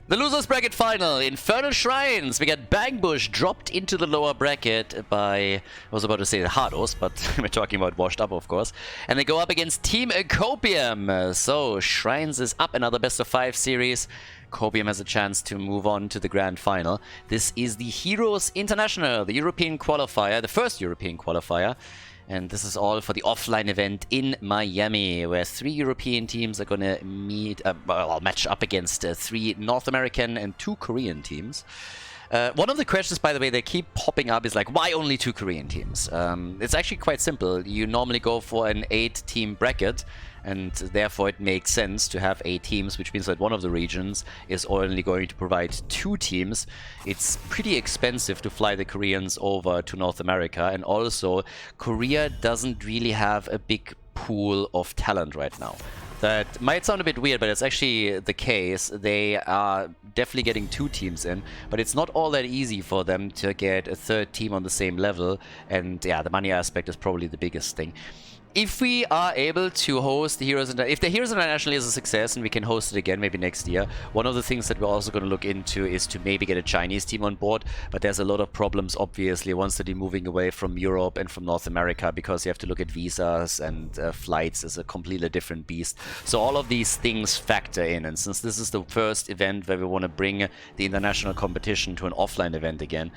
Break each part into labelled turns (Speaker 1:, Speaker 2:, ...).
Speaker 1: The losers bracket final, Infernal Shrines. We got Bangbush dropped into the lower bracket by, I was about to say the Hardos, but we're talking about washed up, of course. And they go up against Team Copium. So Shrines is up, another best of 5 series. Copium has a chance to move on to the grand final. This is the Heroes International, the European qualifier, the first European qualifier. And this is all for the offline event in Miami, where 3 European teams are going to match up against 3 North American and 2 Korean teams. One of the questions, by the way, that keep popping up is like, why only 2 Korean teams? It's actually quite simple. You normally go for an 8-team bracket, and therefore it makes sense to have 8 teams, which means that one of the regions is only going to provide 2 teams. It's pretty expensive to fly the Koreans over to North America, and also Korea doesn't really have a big pool of talent right now. That might sound a bit weird, but it's actually the case. They are definitely getting 2 teams in, but it's not all that easy for them to get a 3rd team on the same level, and yeah, the money aspect is probably the biggest thing. If we are able to host the Heroes International, if the Heroes International is a success and we can host it again maybe next year, one of the things that we're also going to look into is to maybe get a Chinese team on board. But there's a lot of problems, obviously, once they're moving away from Europe and from North America, because you have to look at visas and flights is a completely different beast. So all of these things factor in. And since this is the first event where we want to bring the international competition to an offline event again,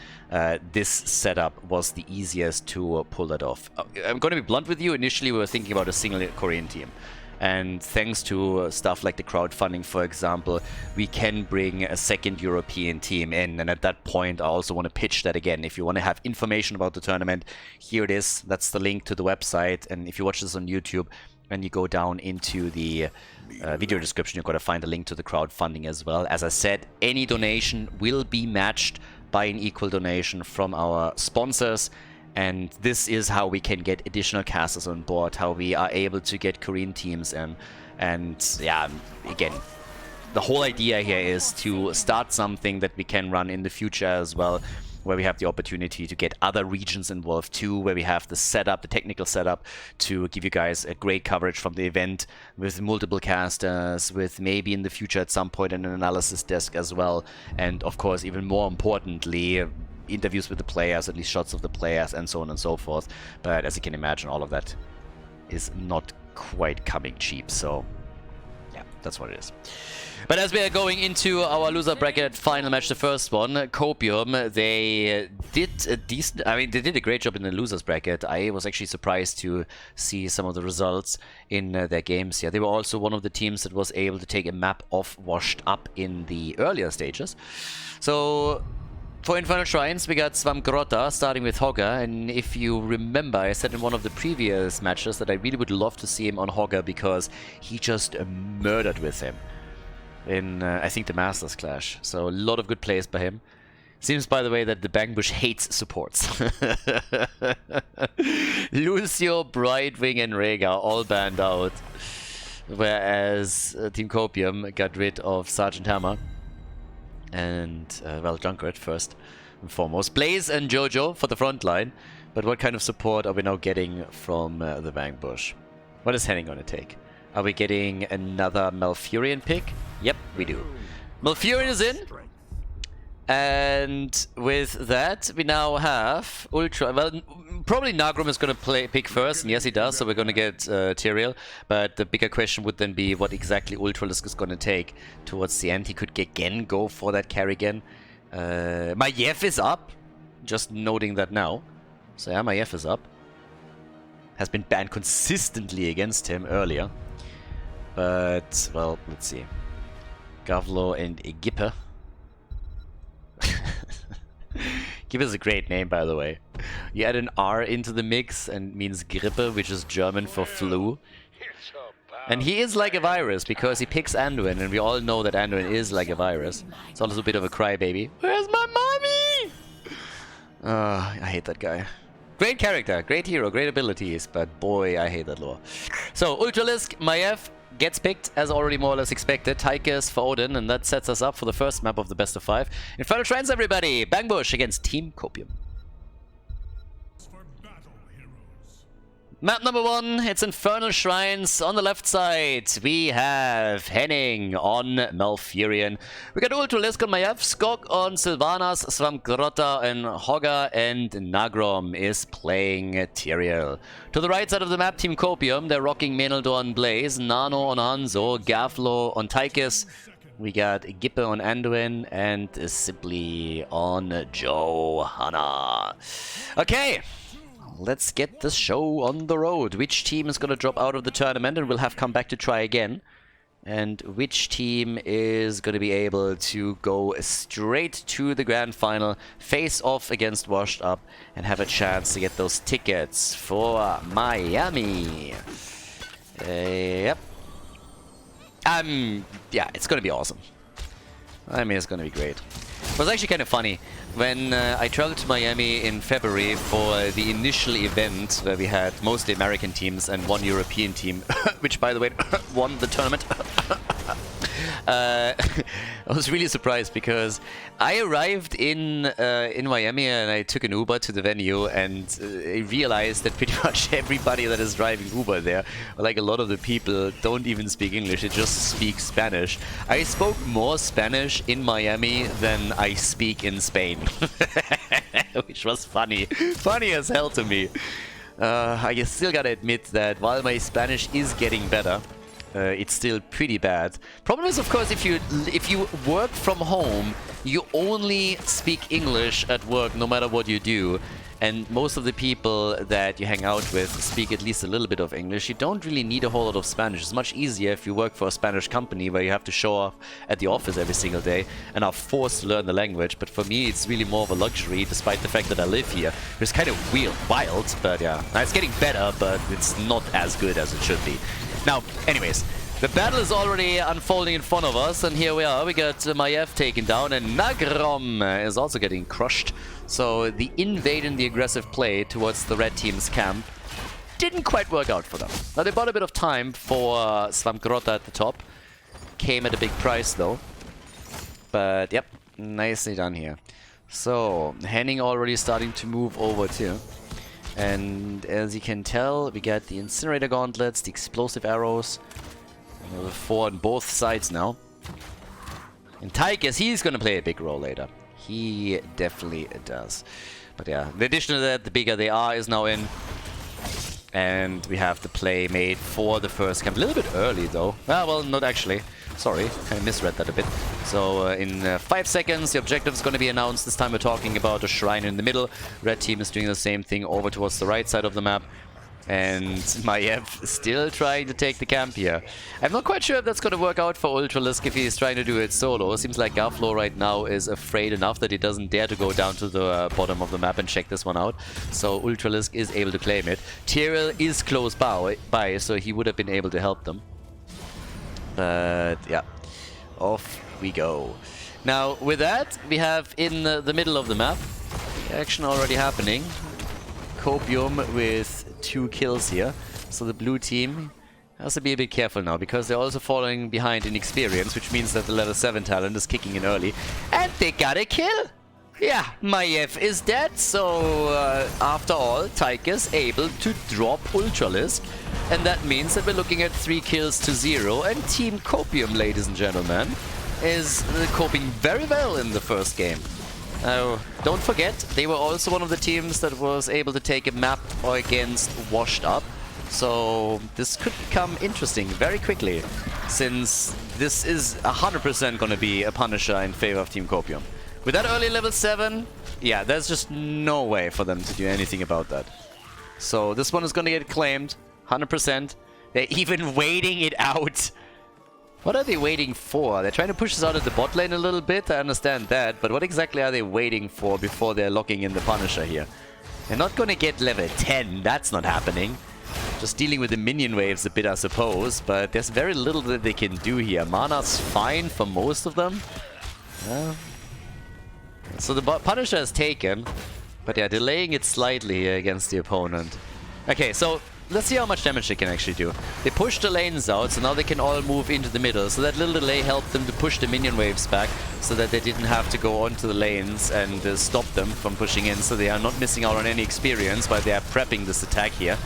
Speaker 1: this setup was the easiest to pull that off. I'm going to be blunt with you. Initially, we were thinking about a single Korean team, and thanks to stuff like the crowdfunding, for example, we can bring a 2nd European team in. And at that point, I also want to pitch that again. If you want to have information about the tournament, here it is. That's the link to the website. And if you watch this on YouTube and you go down into the video description, you're going to find a link to the crowdfunding as well. As I said, any donation will be matched by an equal donation from our sponsors. And this is how we can get additional casters on board, how we are able to get Korean teams in. And yeah, again, the whole idea here is to start something that we can run in the future as well, where we have the opportunity to get other regions involved too, where we have the setup, the technical setup, to give you guys a great coverage from the event with multiple casters, with maybe in the future at some point an analysis desk as well. And of course, even more importantly, interviews with the players, at least shots of the players, and so on and so forth. But as you can imagine, all of that is not quite coming cheap, so yeah, that's what it is. But as we are going into our loser bracket final match, the first one, Copium, they did a decent, I mean, they did a great job in the losers bracket. I was actually surprised to see some of the results in their games here. They were also one of the teams that was able to take a map off washed up in the earlier stages. So for Infernal Shrines, we got Svamgrota starting with Hogger, and if you remember, I said in one of the previous matches that I really would love to see him on Hogger because he just murdered with him in, I think, the Masters Clash. So a lot of good plays by him. Seems, by the way, that the Bangbush hates supports. Lucio, Brightwing, and Rhaegar all banned out, whereas Team Copium got rid of Sergeant Hammer. And, well, Junkrat first and foremost. Blaze and Jojo for the front line. But what kind of support are we now getting from the Bangbush? What is Henning going to take? Are we getting another Malfurion pick? Yep, we do. Malfurion is in. And with that, we now have Ultra. Well, probably Nagrum is going to pick first, and yes, he does. So we're going to get Tyrael. But the bigger question would then be what exactly Ultralisk is going to take towards the end. He could again go for that Carrigan. Maiev is up. Just noting that now. So yeah, Maiev is up. Has been banned consistently against him earlier. But, well, let's see. Gavlo and Gippe. Gippe is a great name, by the way. You add an R into the mix and it means Grippe, which is German for flu. And he is like a virus because he picks Anduin, and we all know that Anduin is like a virus. It's also a bit of a crybaby. Where's my mommy? I hate that guy. Great character, great hero, great abilities, but boy, I hate that lore. So, Ultralisk, Maiev gets picked, as already more or less expected. Tychus for Odin, and that sets us up for the first map of the best of 5. Infernal Shrines, everybody! Bangbush against Team Copium. Map number 1, it's Infernal Shrines. On the left side, we have Henning on Malfurion. We got Ultralisk on Maiev, Skog on Sylvanas, Svamgrota and Hogga, and Nagrom is playing Tyrael. To the right side of the map, Team Copium, they're rocking Meneldo on Blaze, Nano on Hanzo, Gaflo on Tychus. We got Gippe on Anduin, and Simply on Johanna. Okay. Let's get this show on the road. Which team is going to drop out of the tournament and will have come back to try again? And which team is going to be able to go straight to the grand final, face off against Washed Up, and have a chance to get those tickets for Miami? Yep. Yeah, it's going to be awesome. I mean, it's going to be great. It was actually kind of funny when I traveled to Miami in February for the initial event where we had mostly American teams and one European team, which, by the way, won the tournament. I was really surprised because I arrived in Miami and I took an Uber to the venue, and I realized that pretty much everybody that is driving Uber there, like a lot of the people, don't even speak English, they just speak Spanish. I spoke more Spanish in Miami than I speak in Spain, which was funny. Funny as hell to me. I still gotta admit that while my Spanish is getting better, it's still pretty bad. Problem is, of course, if you work from home, you only speak English at work no matter what you do. And most of the people that you hang out with speak at least a little bit of English. You don't really need a whole lot of Spanish. It's much easier if you work for a Spanish company where you have to show up at the office every single day and are forced to learn the language. But for me, it's really more of a luxury, despite the fact that I live here. It's kind of wild, but yeah. Now, it's getting better, but it's not as good as it should be. Now, anyways, the battle is already unfolding in front of us, and here we are. We got Maiev taken down, and Nagrom is also getting crushed. So the invade and the aggressive play towards the red team's camp didn't quite work out for them. Now, they bought a bit of time for Svamgrota at the top. Came at a big price, though. But, yep, nicely done here. So, Henning already starting to move over, too. And as you can tell, we got the Incinerator Gauntlets, the Explosive Arrows. We have 4 on both sides now. And Tychus, he's going to play a big role later. He definitely does. But yeah, in addition to that, the bigger they are is now in. And we have the play made for the first camp. A little bit early, though. Well, not actually. Sorry, I misread that a bit. So in 5 seconds, the objective is going to be announced. This time we're talking about a shrine in the middle. Red team is doing the same thing over towards the right side of the map. And Maiev still trying to take the camp here. I'm not quite sure if that's going to work out for Ultralisk if he's trying to do it solo. It seems like Gaflo right now is afraid enough that he doesn't dare to go down to the bottom of the map and check this one out. So Ultralisk is able to claim it. Tyrael is close by, so he would have been able to help them. But yeah, off we go. Now with that, we have in the middle of the map, action already happening. Copium with 2 kills here. So the blue team has to be a bit careful now, because they're also falling behind in experience, which means that the level 7 talent is kicking in early. And they got a kill! Yeah, Maiev is dead, so after all, Tychus able to drop Ultralisk. And that means that we're looking at 3 kills to 0, and Team Copium, ladies and gentlemen, is coping very well in the first game. Now, don't forget, they were also one of the teams that was able to take a map against Washed Up. So this could become interesting very quickly, since this is 100% going to be a Punisher in favor of Team Copium. With that early level 7, yeah, there's just no way for them to do anything about that. So this one is going to get claimed, 100%. They're even waiting it out. What are they waiting for? They're trying to push us out of the bot lane a little bit, I understand that, but what exactly are they waiting for before they're locking in the Punisher here? They're not gonna get level 10, that's not happening. Just dealing with the minion waves a bit, I suppose, but there's very little that they can do here. Mana's fine for most of them. So the Punisher is taken, but yeah, delaying it slightly here against the opponent. Okay, so let's see how much damage they can actually do. They pushed the lanes out, so now they can all move into the middle. So that little delay helped them to push the minion waves back, so that they didn't have to go onto the lanes and stop them from pushing in. So they are not missing out on any experience while they are prepping this attack here.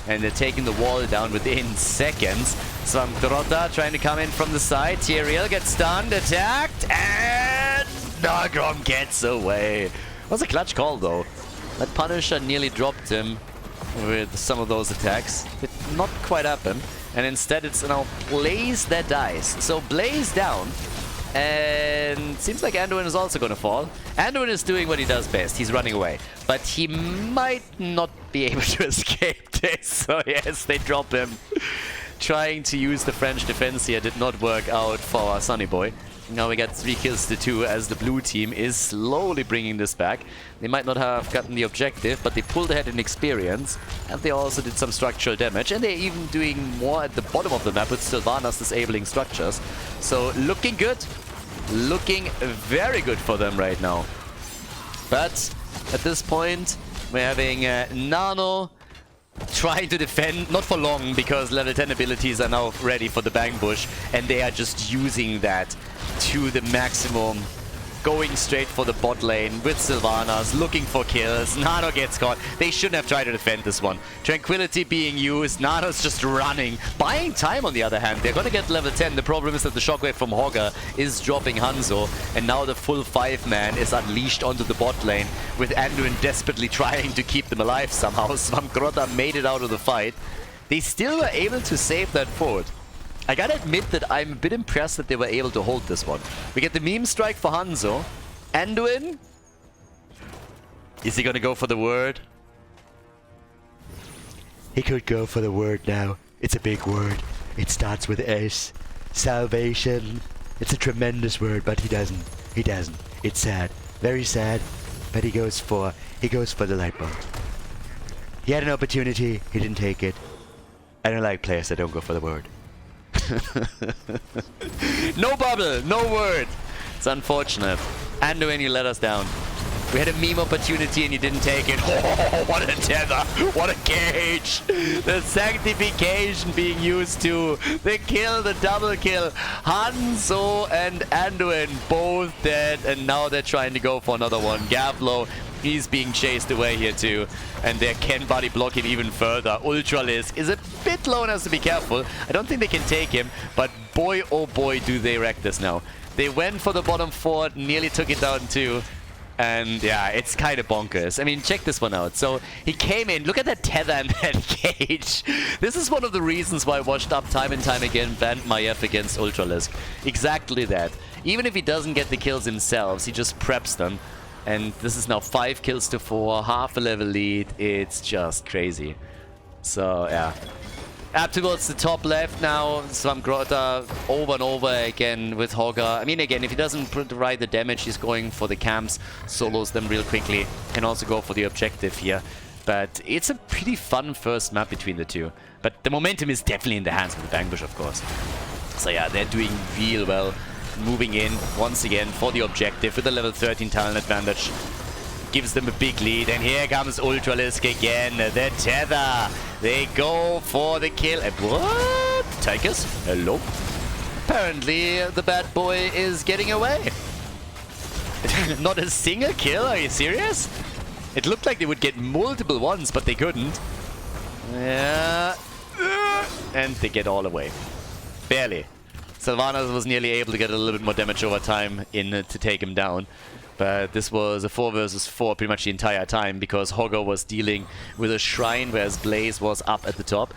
Speaker 1: and they're taking the wall down within seconds. Svamgrota trying to come in from the side. Tyrael gets stunned, attacked, and Nagrom gets away. Was a clutch call though. That Punisher nearly dropped him with some of those attacks. Did not quite happen. And instead it's now Blaze that dies. So Blaze down. And seems like Anduin is also going to fall. Anduin is doing what he does best. He's running away. But he might not be able to escape this. So yes, they drop him. Trying to use the French defense here did not work out for our Sunny Boy. Now we got 3 kills to 2 as the blue team is slowly bringing this back. They might not have gotten the objective, but they pulled ahead in experience. And they also did some structural damage. And they're even doing more at the bottom of the map with Sylvanas disabling structures. So looking good. Looking very good for them right now. But at this point, we're having Nano trying to defend, not for long, because level 10 abilities are now ready for the Bang Bush, and they are just using that to the maximum. Going straight for the bot lane with Sylvanas, looking for kills. Nano gets caught. They shouldn't have tried to defend this one. Tranquility being used. Nano's just running. Buying time on the other hand. They're gonna get level 10. The problem is that the shockwave from Hogger is dropping Hanzo. And now the full 5-man is unleashed onto the bot lane with Anduin desperately trying to keep them alive somehow. Svamgrota made it out of the fight. They still were able to save that fort. I gotta admit that I'm a bit impressed that they were able to hold this one. We get the meme strike for Hanzo. Anduin? Is he gonna go for the word? He could go for the word now. It's a big word. It starts with S. Salvation. It's a tremendous word, but he doesn't. He doesn't. It's sad. Very sad. But he goes for the light bulb. He had an opportunity. He didn't take it. I don't like players that don't go for the word. No bubble, no word. It's unfortunate. Anduin, you let us down. We had a meme opportunity and you didn't take it. Oh, what a tether. What a cage. The sanctification being used to. The kill, the double kill. Hanzo and Anduin both dead. And now they're trying to go for another one. Gavlo, he's being chased away here too. And their Ken body block him even further. Ultralisk is a bit low and has to be careful. I don't think they can take him. But boy, oh boy, do they wreck this now. They went for the bottom fort, nearly took it down too. And yeah, it's kind of bonkers. I mean, check this one out. So he came in. Look at that tether and that cage. This is one of the reasons why Washed Up time and time again banned Maiev against Ultralisk. Exactly that. Even if he doesn't get the kills himself, he just preps them. And this is now 5 kills to 4, half a level lead. It's just crazy. So yeah. Up towards the top left now, Svamgrota over and over again with Hogger. I mean, again, if he doesn't provide the damage, he's going for the camps, solos them real quickly, can also go for the objective here. But it's a pretty fun first map between the two. But the momentum is definitely in the hands of the Bang Bush, of course. So yeah, they're doing real well, moving in once again for the objective with a level 13 talent advantage. Gives them a big lead, and here comes Ultralisk again. The tether. They go for the kill. And what? Tychus? Hello? Apparently, the bad boy is getting away. Not a single kill? Are you serious? It looked like they would get multiple ones, but they couldn't. Yeah. And they get all away. Barely. Sylvanas was nearly able to get a little bit more damage over time in to take him down. But this was a 4 versus 4 pretty much the entire time because Hogger was dealing with a shrine, whereas Blaze was up at the top.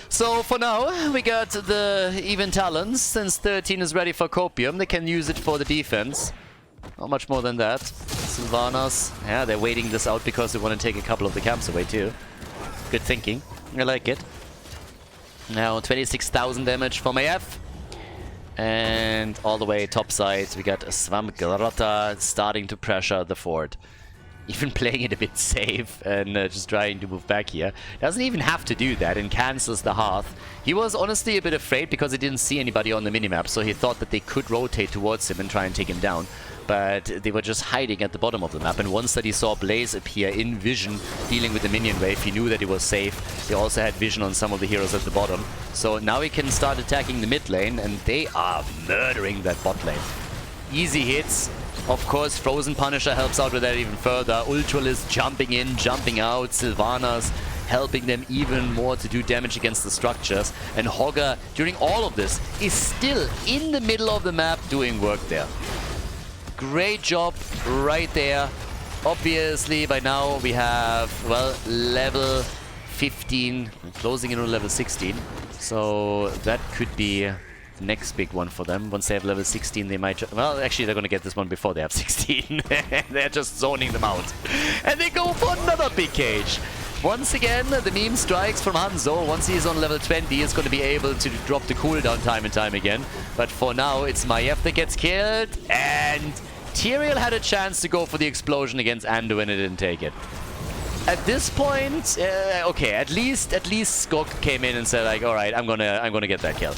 Speaker 1: So for now, we got the even talents. Since 13 is ready for Copium, they can use it for the defense. Not much more than that. Sylvanas, yeah, they're waiting this out because they want to take a couple of the camps away too. Good thinking. I like it. Now 26,000 damage for Maiev. And all the way top side, we got Svamgrota starting to pressure the fort. Even playing it a bit safe and just trying to move back here. Doesn't even have to do that and cancels the Hearth. He was honestly a bit afraid because he didn't see anybody on the minimap, so he thought that they could rotate towards him and try and take him down. But they were just hiding at the bottom of the map, and once that he saw Blaze appear in vision dealing with the minion wave, he knew that he was safe. He also had vision on some of the heroes at the bottom. So now he can start attacking the mid lane, and they are murdering that bot lane. Easy hits. Of course, Frozen Punisher helps out with that even further. Ultralisk jumping in, jumping out. Sylvanas helping them even more to do damage against the structures. And Hogger, during all of this, is still in the middle of the map doing work there. Great job right there. Obviously, by now we have, well, level 15, closing in on level 16. So that could be the next big one for them. Once they have level 16, they might... Well, actually, they're going to get this one before they have 16. They're just zoning them out. And they go for another big cage. Once again, the meme strikes from Hanzo. Once he's on level 20, he's going to be able to drop the cooldown time and time again. But for now, it's Maiev that gets killed. And Tyrael had a chance to go for the explosion against Anduin and it didn't take it. At this point, okay, at least Skog came in and said like, all right, I'm gonna get that kill.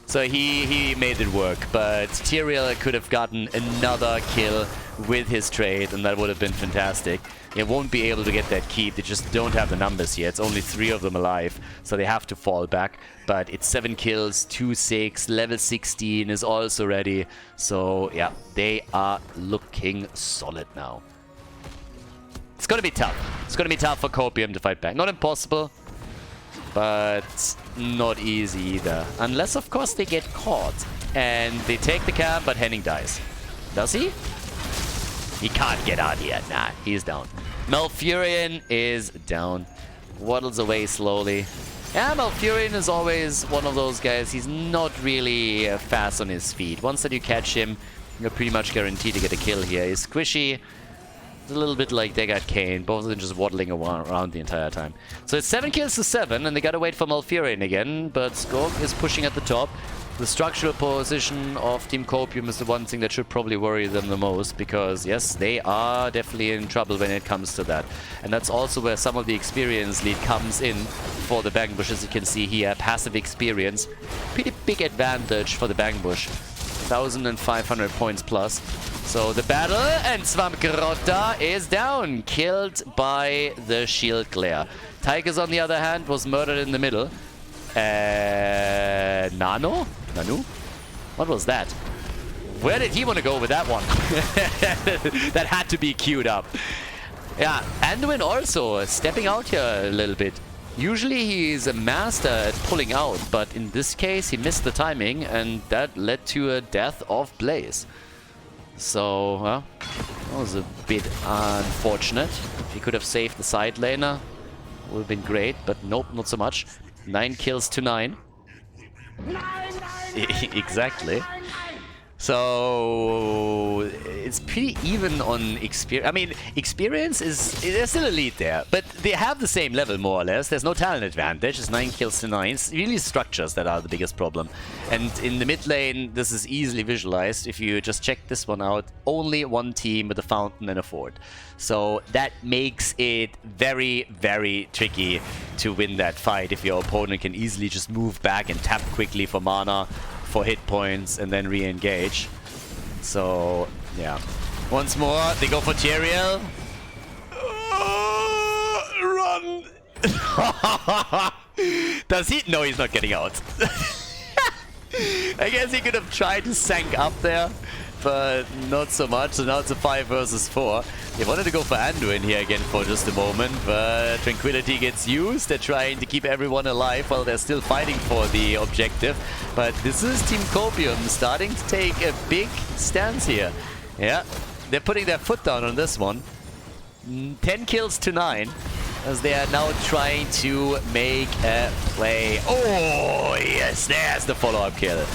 Speaker 1: So he made it work, but Tyrael could have gotten another kill with his trade, and that would have been fantastic. They won't be able to get that keep. They just don't have the numbers here. It's only 3 of them alive, so they have to fall back. But it's 7 kills, 2-6, level 16 is also ready. So yeah, they are looking solid now. It's gonna be tough. It's gonna be tough for Copium to fight back. Not impossible, but not easy either. Unless, of course, they get caught. And they take the camp, but Henning dies. Does he? He can't get out yet. Nah, he's down. Malfurion is down. Waddles away slowly. Yeah, Malfurion is always one of those guys. He's not really fast on his feet. Once that you catch him, you're pretty much guaranteed to get a kill here. He's squishy. It's a little bit like they got Kane, both of them just waddling around the entire time. So it's 7 kills to 7, and they gotta wait for Malfurion again, but Skog is pushing at the top. The structural position of Team Copium is the one thing that should probably worry them the most, because yes, they are definitely in trouble when it comes to that. And that's also where some of the experience lead comes in for the Bangbush, as you can see here. Passive experience, pretty big advantage for the Bangbush. 1,500 points plus. So the battle, and Swamgrota is down, killed by the shield glare. Tigers, on the other hand, was murdered in the middle. Nanu? What was that? Where did he want to go with that one? That had to be queued up. Yeah, Anduin also stepping out here a little bit. Usually he's a master at pulling out, but in this case he missed the timing, and that led to a death of Blaze. So, well, that was a bit unfortunate. If he could have saved the side laner, it would have been great, but nope, not so much. 9 kills to 9. Exactly. So it's pretty even on experience. I mean, experience is, they're still elite there, but they have the same level more or less. There's no talent advantage. It's 9 kills to 9. It's really structures that are the biggest problem. And in the mid lane, this is easily visualized. If you just check this one out, only one team with a fountain and a fort. So that makes it very, very tricky to win that fight if your opponent can easily just move back and tap quickly for mana, for hit points, and then re-engage. So, yeah. Once more, they go for Tyrael. Run! Does he? No, he's not getting out. I guess he could have tried to sank up there, but not so much. So now it's a 5 versus 4. They wanted to go for Anduin here again for just a moment, but Tranquility gets used. They're trying to keep everyone alive while they're still fighting for the objective. But this is Team Copium starting to take a big stance here. Yeah, they're putting their foot down on this one. 10 kills to 9, as they are now trying to make a play. Oh, yes, there's the follow-up kill.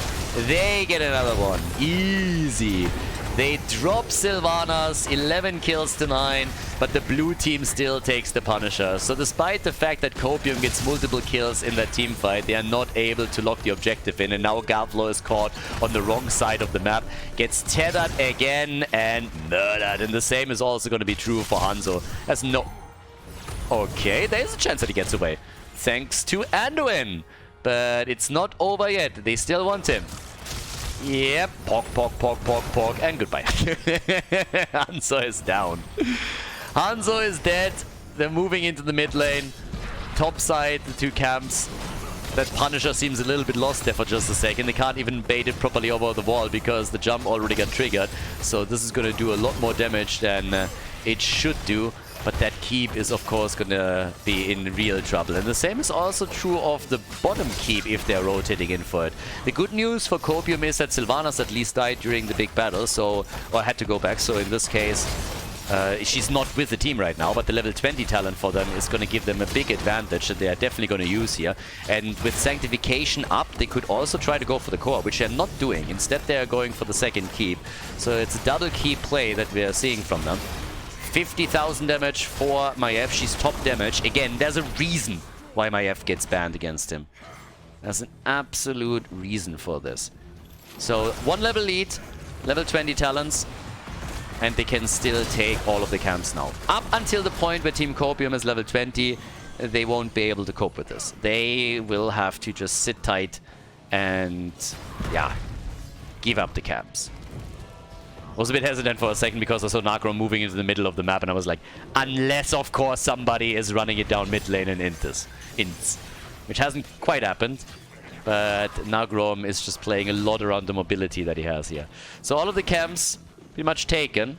Speaker 1: They get another one. Easy. They drop Sylvanas, 11 kills to 9, but the blue team still takes the Punisher. So despite the fact that Copium gets multiple kills in that team fight, they are not able to lock the objective in. And now Garflo is caught on the wrong side of the map, gets tethered again and murdered. And the same is also going to be true for Hanzo. As no... Okay, there's a chance that he gets away. Thanks to Anduin. But it's not over yet. They still want him. Yep, pork, and goodbye. Hanzo is down. Hanzo is dead. They're moving into the mid lane. Top side, the 2 camps. That Punisher seems a little bit lost there for just a second. They can't even bait it properly over the wall because the jump already got triggered. So this is going to do a lot more damage than it should do. But that keep is, of course, gonna be in real trouble. And the same is also true of the bottom keep if they're rotating in for it. The good news for Copium is that Sylvanas at least died during the big battle, so, or had to go back. So in this case, she's not with the team right now, but the level 20 talent for them is going to give them a big advantage that they are definitely going to use here. And with Sanctification up, they could also try to go for the core, which they're not doing. Instead, they are going for the second keep. So it's a double keep play that we are seeing from them. 50,000 damage for Maiev. She's top damage. Again, there's a reason why Maiev gets banned against him. There's an absolute reason for this. So, one level lead, level 20 talents, and they can still take all of the camps now. Up until the point where Team Copium is level 20, they won't be able to cope with this. They will have to just sit tight and, yeah, give up the camps. Was a bit hesitant for a second because I saw Nagrom moving into the middle of the map, and I was like, unless, of course, somebody is running it down mid lane and ints. Which hasn't quite happened. But Nagrom is just playing a lot around the mobility that he has here. So all of the camps pretty much taken.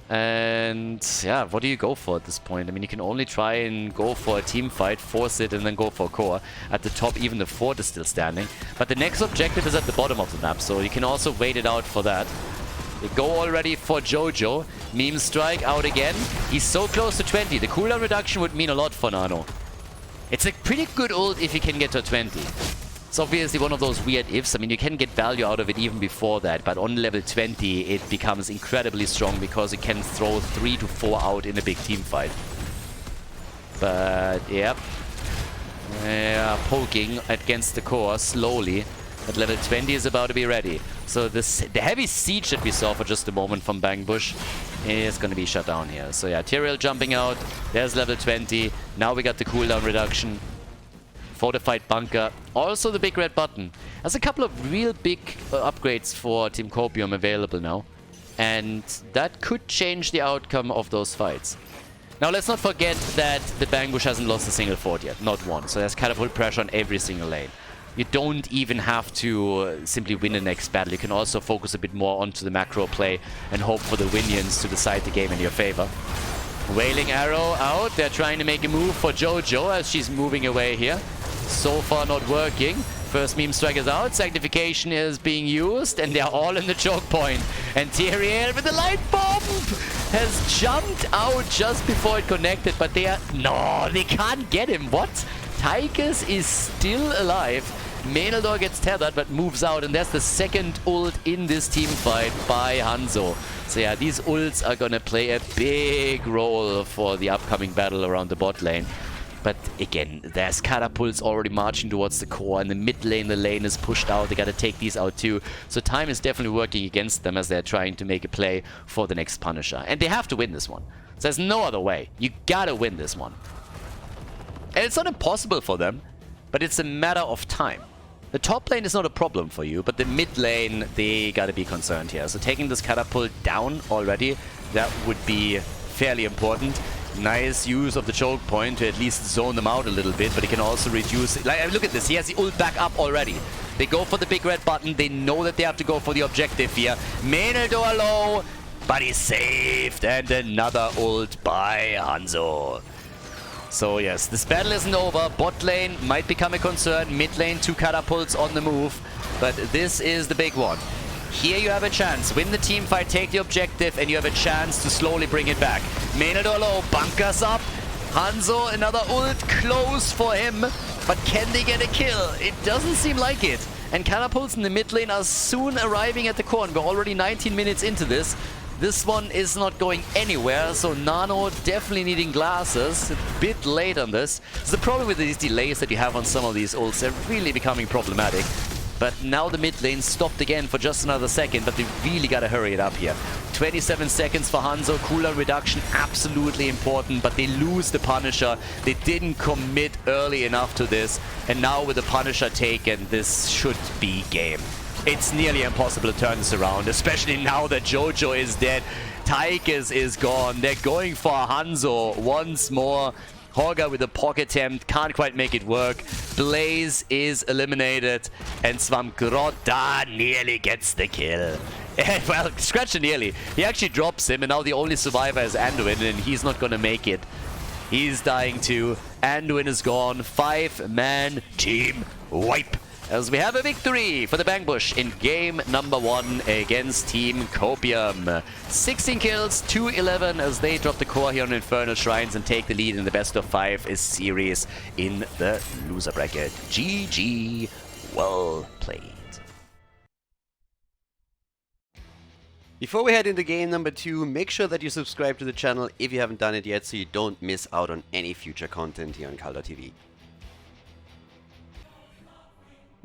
Speaker 1: And yeah, what do you go for at this point? I mean, you can only try and go for a team fight, force it, and then go for core. At the top, even the fort is still standing. But the next objective is at the bottom of the map, so you can also wait it out for that. They go already for Jojo. Meme Strike out again. He's so close to 20. The cooldown reduction would mean a lot for Nano. It's a pretty good ult if you can get to 20. It's obviously one of those weird ifs. I mean, you can get value out of it even before that, but on level 20, it becomes incredibly strong because it can throw 3 to 4 out in a big team fight. But, yep. Poking against the core slowly. But level 20 is about to be ready. So the heavy siege that we saw for just a moment from Bangbush is going to be shut down here. So yeah, Tyrael jumping out. There's level 20. Now we got the cooldown reduction. Fortified bunker. Also the big red button. There's a couple of real big upgrades for Team Copium available now. And that could change the outcome of those fights. Now let's not forget that the Bangbush hasn't lost a single fort yet. Not one. So there's catapult pressure on every single lane. You don't even have to simply win the next battle. You can also focus a bit more onto the macro play and hope for the Winions to decide the game in your favor. Wailing Arrow out. They're trying to make a move for Jojo as she's moving away here. So far not working. First Meme Strike is out. Sanctification is being used and they're all in the choke point. And Tyrael with the light bomb has jumped out just before it connected, but they are... No, they can't get him. What? Tychus is still alive. Meneldor gets tethered but moves out, and that's the second ult in this team fight by Hanzo. So yeah, these ults are gonna play a big role for the upcoming battle around the bot lane. But again, there's catapults already marching towards the core. In the mid lane, the lane is pushed out. They gotta take these out too. So time is definitely working against them as they're trying to make a play for the next Punisher. And they have to win this one. So there's no other way. You gotta win this one. And it's not impossible for them, but it's a matter of time. The top lane is not a problem for you, but the mid lane, they gotta be concerned here. So taking this catapult down already, that would be fairly important. Nice use of the choke point to at least zone them out a little bit, but he can also reduce... Like, look at this, he has the ult back up already. They go for the big red button, they know that they have to go for the objective here. Meneldor low, but he's saved, and another ult by Hanzo. So yes, this battle isn't over. Bot lane might become a concern. Mid lane, 2 catapults on the move. But this is the big one. Here you have a chance. Win the team fight, take the objective, and you have a chance to slowly bring it back. Meneldor low, bunkers up. Hanzo, another ult close for him. But can they get a kill? It doesn't seem like it. And catapults in the mid lane are soon arriving at the core. And we're already 19 minutes into this. This one is not going anywhere, so Nano definitely needing glasses. A bit late on this. So the problem with these delays that you have on some of these ults, they're really becoming problematic. But now the mid lane stopped again for just another second, but they really gotta hurry it up here. 27 seconds for Hanzo, cooldown reduction absolutely important, but they lose the Punisher. They didn't commit early enough to this, and now with the Punisher taken, this should be game. It's nearly impossible to turn this around, especially now that Jojo is dead. Tychus is gone. They're going for Hanzo once more. Horga with a pocket attempt, can't quite make it work. Blaze is eliminated, and Swamgrota nearly gets the kill. Well, scratch and nearly. He actually drops him, and now the only survivor is Anduin, and he's not gonna make it. He's dying too. Anduin is gone. 5-man team wipe. As we have a victory for the Bangbush in game number 1 against Team Copium. 16 kills, 2-11 as they drop the core here on Infernal Shrines and take the lead in the best of 5 series in the loser bracket. GG, well played.
Speaker 2: Before we head into game number 2, make sure that you subscribe to the channel if you haven't done it yet so you don't miss out on any future content here on Khaldor TV.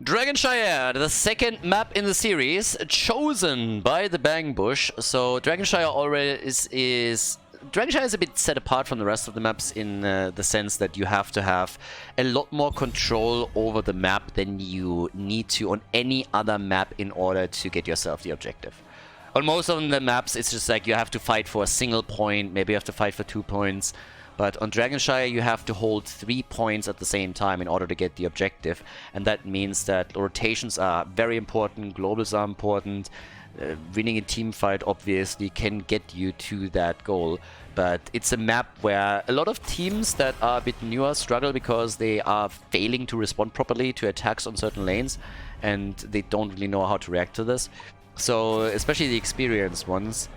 Speaker 1: Dragonshire, the second map in the series, chosen by the Bangbush. So Dragonshire already Dragonshire is a bit set apart from the rest of the maps in the sense that you have to have a lot more control over the map than you need to on any other map in order to get yourself the objective. On most of the maps, it's just like you have to fight for a single point, maybe you have to fight for 2 points. But on Dragonshire, you have to hold 3 points at the same time in order to get the objective. And that means that rotations are very important, globals are important. Winning a team fight, obviously, can get you to that goal. But it's a map where a lot of teams that are a bit newer struggle because they are failing to respond properly to attacks on certain lanes. And they don't really know how to react to this. So, especially the experienced ones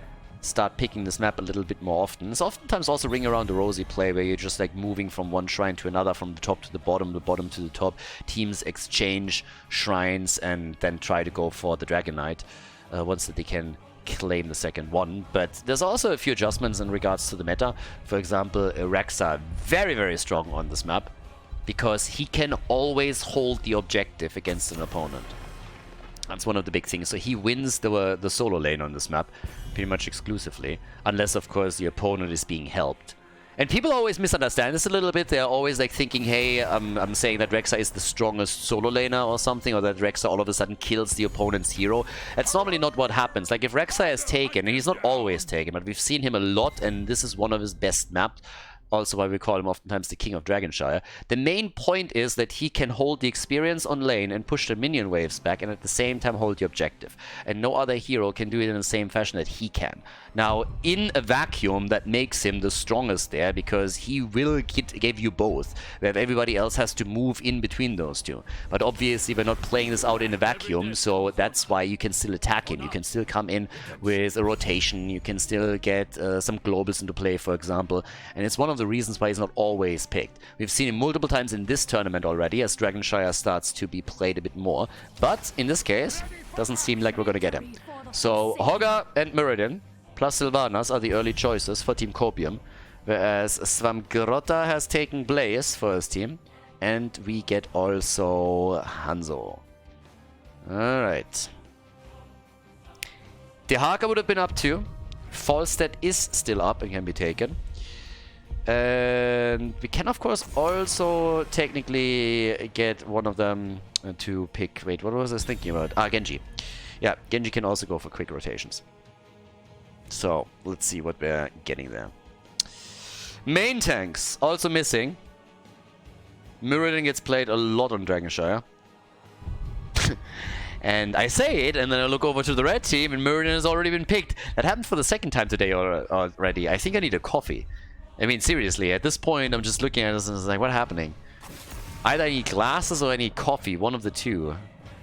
Speaker 1: start picking this map a little bit more often. It's oftentimes also ring around the rosy play where you're just like moving from one shrine to another, from the top to the bottom to the top. Teams exchange shrines and then try to go for the Dragon Knight once that they can claim the second one. But there's also a few adjustments in regards to the meta. For example, Rexa, very, very strong on this map because he can always hold the objective against an opponent. That's one of the big things. So he wins the solo lane on this map pretty much exclusively, unless of course the opponent is being helped. And people always misunderstand this a little bit. They're always like thinking, hey, I'm saying that Rexa is the strongest solo laner or something, or that Rexa all of a sudden kills the opponent's hero. That's normally not what happens. Like if Rexa is taken, and he's not always taken, but we've seen him a lot, and this is one of his best maps. Also why we call him oftentimes the King of Dragonshire. The main point is that he can hold the experience on lane and push the minion waves back and at the same time hold the objective. And no other hero can do it in the same fashion that he can. Now, in a vacuum, that makes him the strongest there because he will give you both, where everybody else has to move in between those two. But obviously we're not playing this out in a vacuum, so that's why you can still attack him. You can still come in with a rotation, you can still get some globals into play, for example. And it's one of the reasons why he's not always picked. We've seen him multiple times in this tournament already as Dragonshire starts to be played a bit more. But in this case, doesn't seem like we're going to get him. So Hogger and Muradin plus Sylvanas are the early choices for Team Copium, whereas Svamgrotta has taken Blaze for his team, and we get also Hanzo. Alright. Dehaka would have been up too. Falstead is still up and can be taken. And we can of course also technically get one of them to pick... Wait, what was I thinking about? Ah, Genji. Yeah, Genji can also go for quick rotations. So, let's see what we're getting there. Main tanks, also missing. Muradin gets played a lot on Dragonshire. And I say it, and then I look over to the red team, and Muradin has already been picked. That happened for the second time today already. I think I need a coffee. I mean, seriously, at this point, I'm just looking at this and it's like, what's happening? Either I need glasses or I need coffee, one of the two.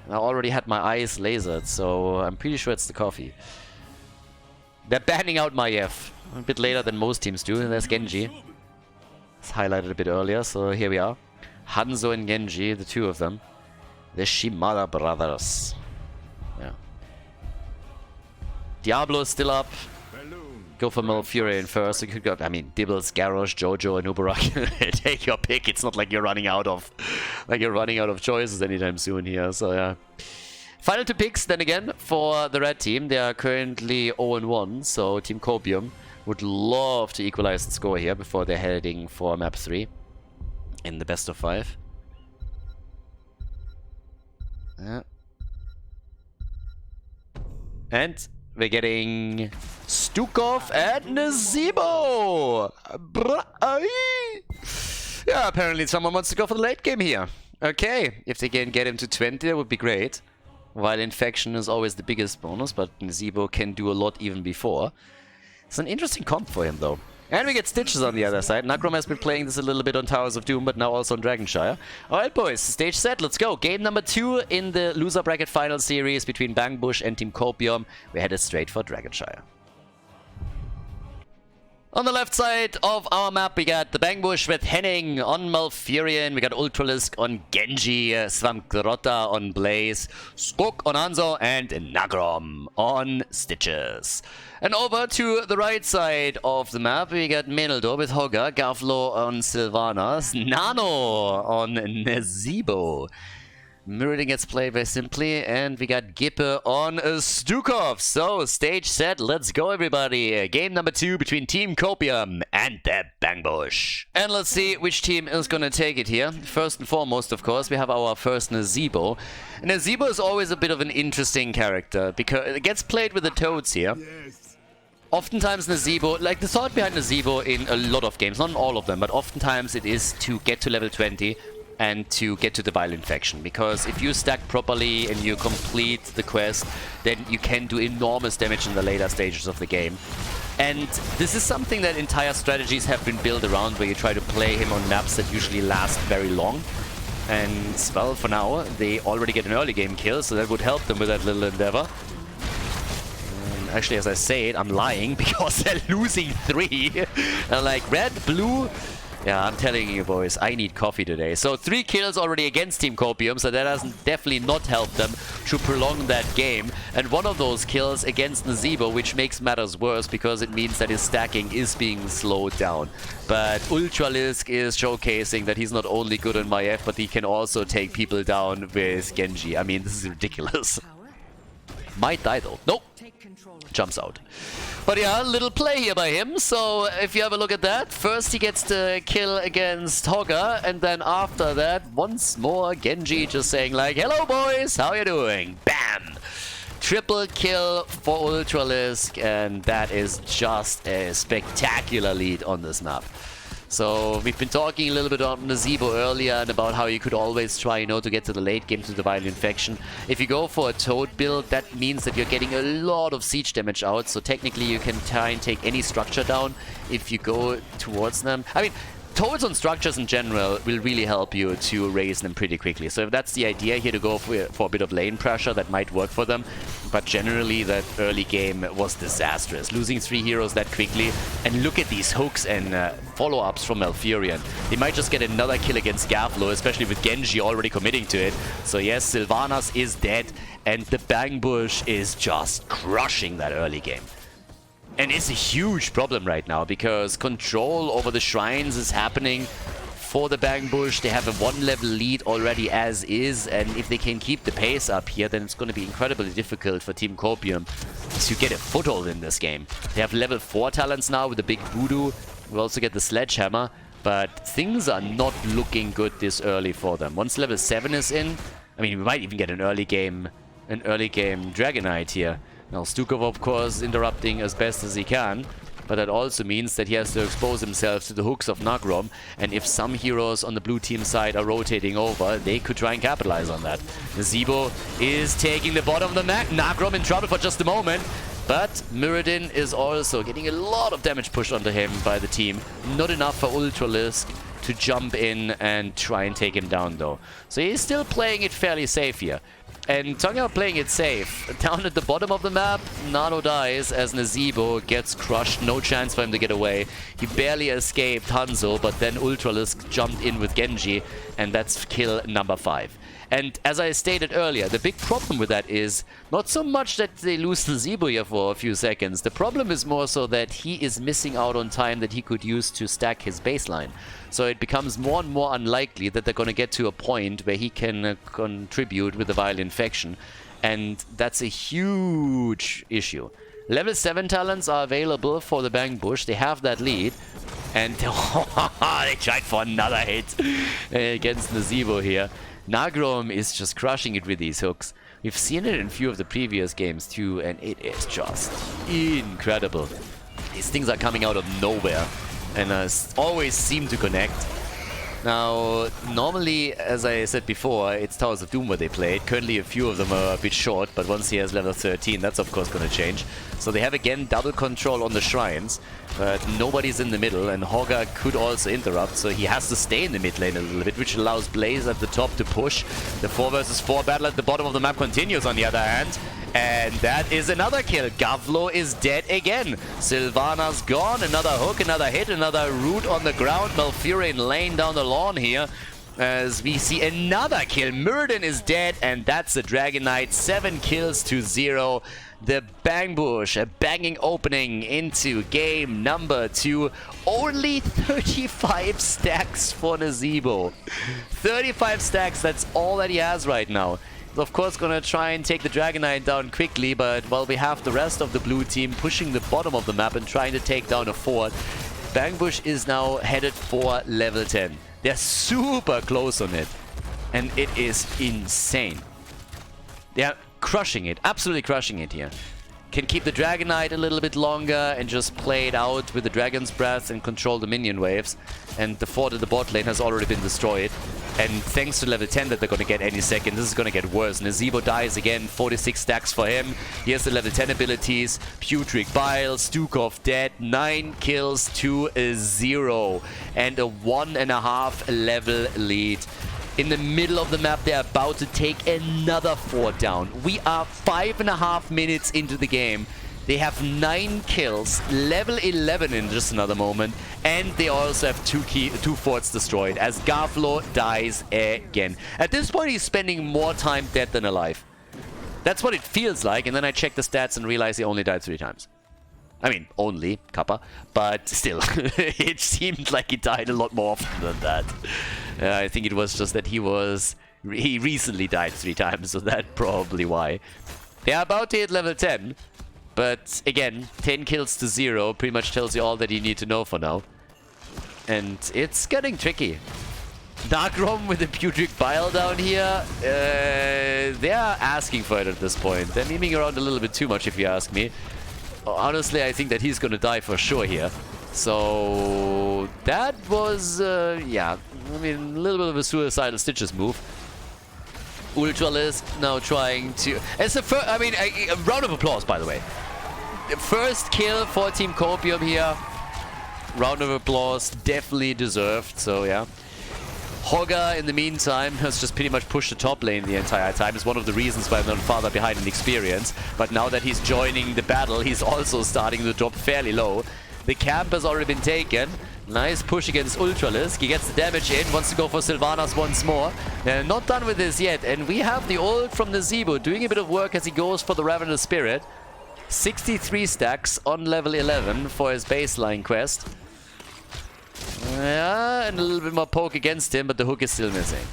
Speaker 1: I already had my eyes lasered, so I'm pretty sure it's the coffee. They're banning out Maiev a bit later than most teams do, and there's Genji. It's highlighted a bit earlier, so here we are. Hanzo and Genji, the two of them. The Shimada brothers. Yeah. Diablo is still up. Go for Malfurion first. You could go, I mean, Dibbles, Garrosh, Jojo, and Ubarak. Take your pick. It's not like you're running out of choices anytime soon here. So yeah. Final two picks then again for the red team. They are currently 0-1. So Team Copium would love to equalize the score here before they're heading for map 3 in the best of 5. Yeah. And we're getting Stukov and Nazebo! Yeah, apparently someone wants to go for the late game here. Okay, if they can get him to 20, that would be great. while Infection is always the biggest bonus, but Zebo can do a lot even before. It's an interesting comp for him, though. And we get Stitches on the other side. Nagrom has been playing this a little bit on Towers of Doom, but now also on Dragonshire. Alright, boys, stage set, let's go. Game number 2 in the loser bracket final series between Bangbush and Team Copium. We're headed straight for Dragonshire. On the left side of our map, we got the Bangbush with Henning on Malfurion. We got Ultralisk on Genji, Swamgrota on Blaze, Skok on Hanzo, and Nagrom on Stitches. And over to the right side of the map, we got Meneldo with Hogger, Gavlo on Sylvanas, Nano on Nezebo. Mirroring gets played very simply, and we got Gippe on Stukov. So, stage set, let's go everybody. Game number 2 between Team Copium and the Bangbush. And let's see which team is gonna take it here. First and foremost, of course, we have our first Nezebo. And Nezebo is always a bit of an interesting character, because it gets played with the Toads here. Oftentimes Nezebo, like the thought behind Nezebo in a lot of games, not in all of them, but oftentimes it is to get to level 20 and to get to the Vile Infection, because if you stack properly and you complete the quest, then you can do enormous damage in the later stages of the game. And this is something that entire strategies have been built around, where you try to play him on maps that usually last very long. And, well, for now, they already get an early game kill, so that would help them with that little endeavor. And actually, as I say it, I'm lying, because they're losing 3. Like, red, blue... Yeah, I'm telling you, boys, I need coffee today. So 3 kills already against Team Copium, so that doesn't definitely not help them to prolong that game. And one of those kills against Nezebo, which makes matters worse, because it means that his stacking is being slowed down. But Ultralisk is showcasing that he's not only good on Maiev, but he can also take people down with Genji. I mean, this is ridiculous. Might die though. Nope. Jumps out. But yeah, a little play here by him. So if you have a look at that, first he gets the kill against Hogger, and then after that, once more Genji just saying like, hello boys, how you doing? Bam! Triple kill for Ultralisk, and that is just a spectacular lead on this map. So we've been talking a little bit on Nezebo earlier and about how you could always try, you know, to get to the late game to the Vile Infection. If you go for a Toad build, that means that you're getting a lot of siege damage out. So technically you can try and take any structure down if you go towards them. I mean, Toads on structures in general will really help you to raise them pretty quickly. So if that's the idea here, to go for a bit of lane pressure, that might work for them. But generally that early game was disastrous. Losing 3 heroes that quickly. And look at these hooks and follow-ups from Malfurion. They might just get another kill against Gavlo, especially with Genji already committing to it. So yes, Sylvanas is dead, and the Bangbush is just crushing that early game. And it's a huge problem right now, because control over the shrines is happening for the Bangbush. They have a 1-level lead already as is, and if they can keep the pace up here, then it's going to be incredibly difficult for Team Copium to get a foothold in this game. They have level 4 talents now with the big Voodoo. We also get the Sledgehammer, but things are not looking good this early for them. Once level 7 is in, I mean, we might even get an early game Dragonite here. Now, Stukov, of course, interrupting as best as he can, but that also means that he has to expose himself to the hooks of Nagrom, and if some heroes on the blue team side are rotating over, they could try and capitalize on that. Nezebo is taking the bottom of the map. Nagrom in trouble for just a moment, but Mirrodin is also getting a lot of damage pushed onto him by the team. Not enough for Ultralisk to jump in and try and take him down, though. So he's still playing it fairly safe here. And talking about playing it safe, down at the bottom of the map, Nano dies as Nezebo gets crushed. No chance for him to get away. He barely escaped Hanzo, but then Ultralisk jumped in with Genji, and that's kill number 5. And as I stated earlier, the big problem with that is not so much that they lose Nezebo here for a few seconds. The problem is more so that he is missing out on time that he could use to stack his baseline. So it becomes more and more unlikely that they're going to get to a point where he can contribute with the Vile Infection. And that's a huge issue. Level 7 talents are available for the Bangbush. They have that lead. And they tried for another hit against Nezebo here. Nagrom is just crushing it with these hooks. We've seen it in a few of the previous games too, and it is just incredible. These things are coming out of nowhere and always seem to connect. Now, normally, as I said before, it's Towers of Doom where they played. Currently, a few of them are a bit short, but once he has level 13, that's of course going to change. So they have again double control on the shrines, but nobody's in the middle, and Hogger could also interrupt, so he has to stay in the mid lane a little bit, which allows Blaze at the top to push. The 4 versus 4 battle at the bottom of the map continues on the other hand. And that is another kill. Gavlo is dead again. Sylvana's gone. Another hook, another hit, another root on the ground. Malfurion laying down the lawn here. As we see another kill. Murden is dead, and that's the Dragon Knight. 7 kills to 0. The Bang Bush, a banging opening into game number 2. Only 35 stacks for Nazeebo. 35 stacks, that's all that he has right now. Of course, gonna try and take the Dragon Knight down quickly, but while we have the rest of the blue team pushing the bottom of the map and trying to take down a fort, Bangbush is now headed for level 10. They're super close on it, and it is insane. They're crushing it, absolutely crushing it here. Can keep the Dragon Knight a little bit longer and just play it out with the Dragon's Breath and control the minion waves. And the fort at the bot lane has already been destroyed. And thanks to level 10 that they're going to get any second, this is going to get worse. Nazeebo dies again, 46 stacks for him. He has the level 10 abilities. Putrid Bile, Stukov dead, 9 kills to 0. And a 1.5 level lead. In the middle of the map, they're about to take another fort down. We are 5.5 minutes into the game. They have 9 kills, level 11 in just another moment, and they also have two forts destroyed as Gavlo dies again. At this point, he's spending more time dead than alive. That's what it feels like, and then I check the stats and realize he only died 3 times. I mean, only, Kappa, but still, it seemed like he died a lot more often than that. I think it was just that he recently died 3 times, so that's probably why. They are about to hit level 10, but again, 10 kills to 0 pretty much tells you all that you need to know for now. And it's getting tricky. Darkrom with the Putrid Bile down here, they are asking for it at this point. They're memeing around a little bit too much if you ask me. Honestly, I think that he's gonna die for sure here. So that was, yeah, I mean, a little bit of a suicidal Stitches move. Ultralisk now trying to... It's the first, I mean, a round of applause, by the way. The first kill for Team Copium here. Round of applause, definitely deserved, so yeah. Hogger, in the meantime, has just pretty much pushed the top lane the entire time. It's one of the reasons why I'm not farther behind in experience. But now that he's joining the battle, he's also starting to drop fairly low. The camp has already been taken. Nice push against Ultralisk. He gets the damage in, wants to go for Sylvanas once more. They're not done with this yet. And we have the ult from Nazeebo doing a bit of work as he goes for the Ravenous Spirit. 63 stacks on level 11 for his baseline quest. Yeah, and a little bit more poke against him, but the hook is still missing.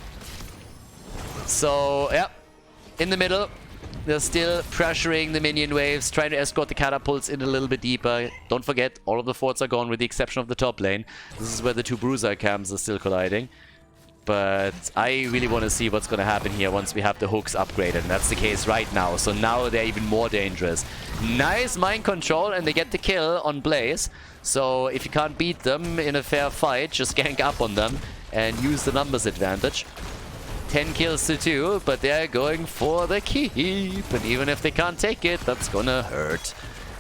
Speaker 1: So, yeah, in the middle, they're still pressuring the minion waves, trying to escort the catapults in a little bit deeper. Don't forget, all of the forts are gone with the exception of the top lane. This is where the 2 Bruiser camps are still colliding. But I really want to see what's going to happen here once we have the hooks upgraded, and that's the case right now. So now they're even more dangerous. Nice mind control, and they get the kill on Blaze. So if you can't beat them in a fair fight, just gank up on them and use the numbers advantage. 10 kills to 2, but they're going for the keep. And even if they can't take it, that's gonna hurt.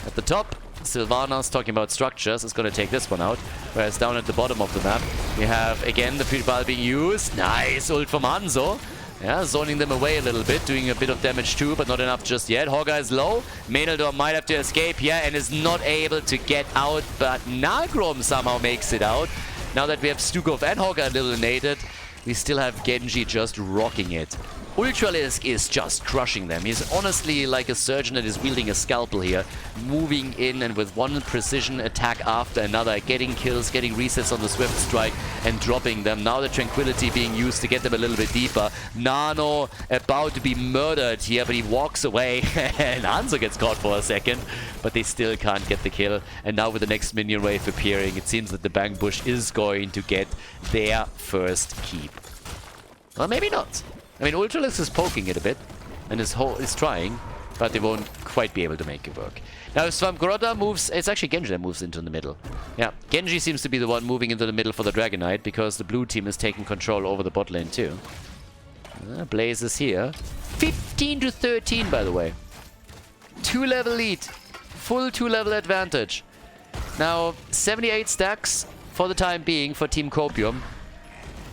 Speaker 1: At the top, Sylvana's talking about structures, is going to take this one out. Whereas down at the bottom of the map, we have, again, the Putrid Bile being used. Nice ult from Hanzo. Yeah, zoning them away a little bit, doing a bit of damage too, but not enough just yet. Hogger is low. Menaldor might have to escape here and is not able to get out, but Nagrom somehow makes it out. Now that we have Stukov and Hogger eliminated, we still have Genji just rocking it. Ultralisk is just crushing them. He's honestly like a surgeon that is wielding a scalpel here, moving in and with one precision attack after another, getting kills, getting resets on the Swift Strike and dropping them. Now the Tranquility being used to get them a little bit deeper. Nano about to be murdered here, but he walks away and Hanzo gets caught for a second, but they still can't get the kill. And now with the next minion wave appearing, it seems that the Bang Bush is going to get their first keep. Well, maybe not. I mean, Ultralisk is poking it a bit, and is trying, but they won't quite be able to make it work. Now Swampgrotta moves... It's actually Genji that moves into the middle. Yeah, Genji seems to be the one moving into the middle for the Dragon Knight because the blue team is taking control over the bot lane too. Blaze is here. 15 to 13, by the way. 2-level lead. Full 2-level advantage. Now, 78 stacks for the time being for Team Copium.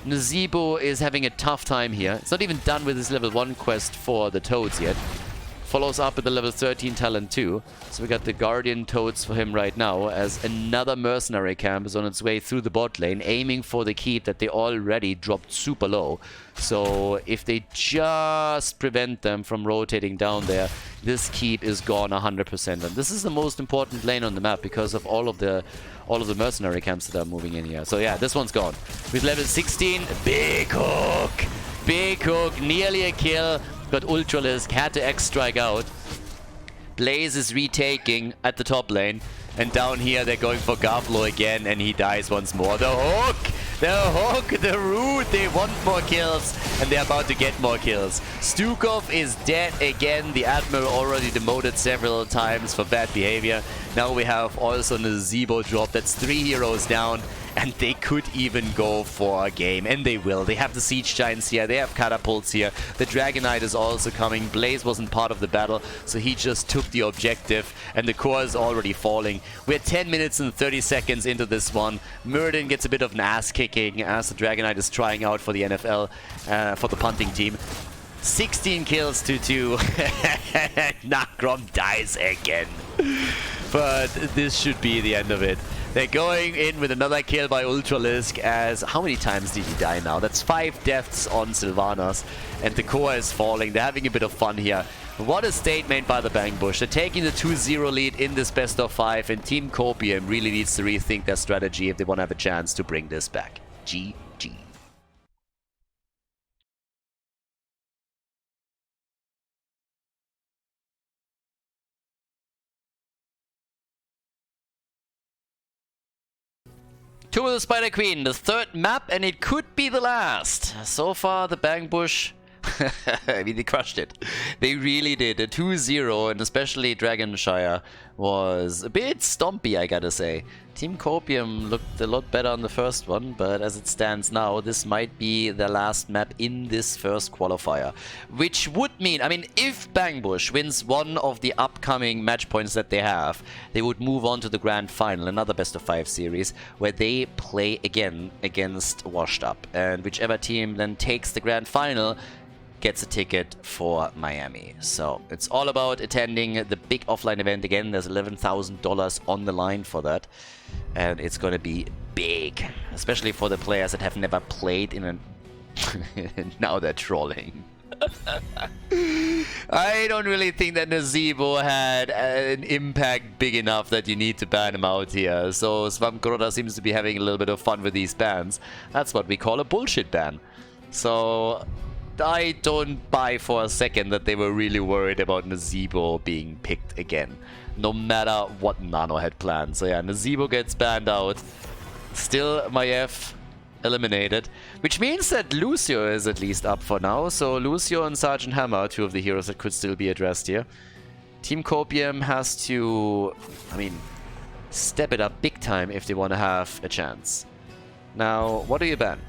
Speaker 1: Nazeebo is having a tough time here. It's not even done with his level 1 quest for the Toads yet. Follows up with the level 13 talent too. So we got the Guardian Toads for him right now as another mercenary camp is on its way through the bot lane, aiming for the keep that they already dropped super low. So if they just prevent them from rotating down there, this keep is gone 100%. And this is the most important lane on the map because of all of the mercenary camps that are moving in here. So yeah, this one's gone. With level 16, big hook! Big hook, nearly a kill. Got Ultralisk, had to X-strike out. Blaze is retaking at the top lane. And down here they're going for Gablo again and he dies once more. The hook! The hook! The root! They want more kills and they're about to get more kills. Stukov is dead again. The Admiral already demoted several times for bad behavior. Now we have also Nazeebo drop. That's 3 heroes down. And they could even go for a game. And they will. They have the Siege Giants here. They have Catapults here. The Dragon Knight is also coming. Blaze wasn't part of the battle, so he just took the objective. And the core is already falling. We're 10 minutes and 30 seconds into this one. Muradin gets a bit of an ass kicking as the Dragon Knight is trying out for the NFL, for the punting team. 16 kills to 2. Nakrom dies again. But this should be the end of it. They're going in with another kill by Ultralisk as... How many times did he die now? That's 5 deaths on Sylvanas. And the core is falling. They're having a bit of fun here. What a statement by the Bang Bush. They're taking the 2-0 lead in this best of 5. And Team Copium really needs to rethink their strategy if they want to have a chance to bring this back. GG. Two of the Spider Queen, the 3rd map, and it could be the last. So far, the Bang Bush, I mean, they crushed it. They really did. A 2-0, and especially Dragonshire was a bit stompy, I gotta say. Team Copium looked a lot better on the first one, but as it stands now, this might be the last map in this first qualifier. Which would mean, I mean, if Bang Bush wins one of the upcoming match points that they have, they would move on to the grand final, another best of 5 series, where they play again against Washed Up. And whichever team then takes the grand final gets a ticket for Miami. So it's all about attending the big offline event again. There's $11,000 on the line for that. And it's going to be big, especially for the players that have never played in a... Now they're trolling. I don't really think that Nazeebo had an impact big enough that you need to ban him out here. So Swampgrotta seems to be having a little bit of fun with these bans. That's what we call a bullshit ban. So I don't buy for a second that they were really worried about Nazeebo being picked again, no matter what Nano had planned. So yeah, Nazeebo gets banned out. Still Maiev eliminated, which means that Lucio is at least up for now. So Lucio and Sergeant Hammer, 2 of the heroes that could still be addressed here. Team Copium has to, I mean, step it up big time if they want to have a chance. Now, what do you ban?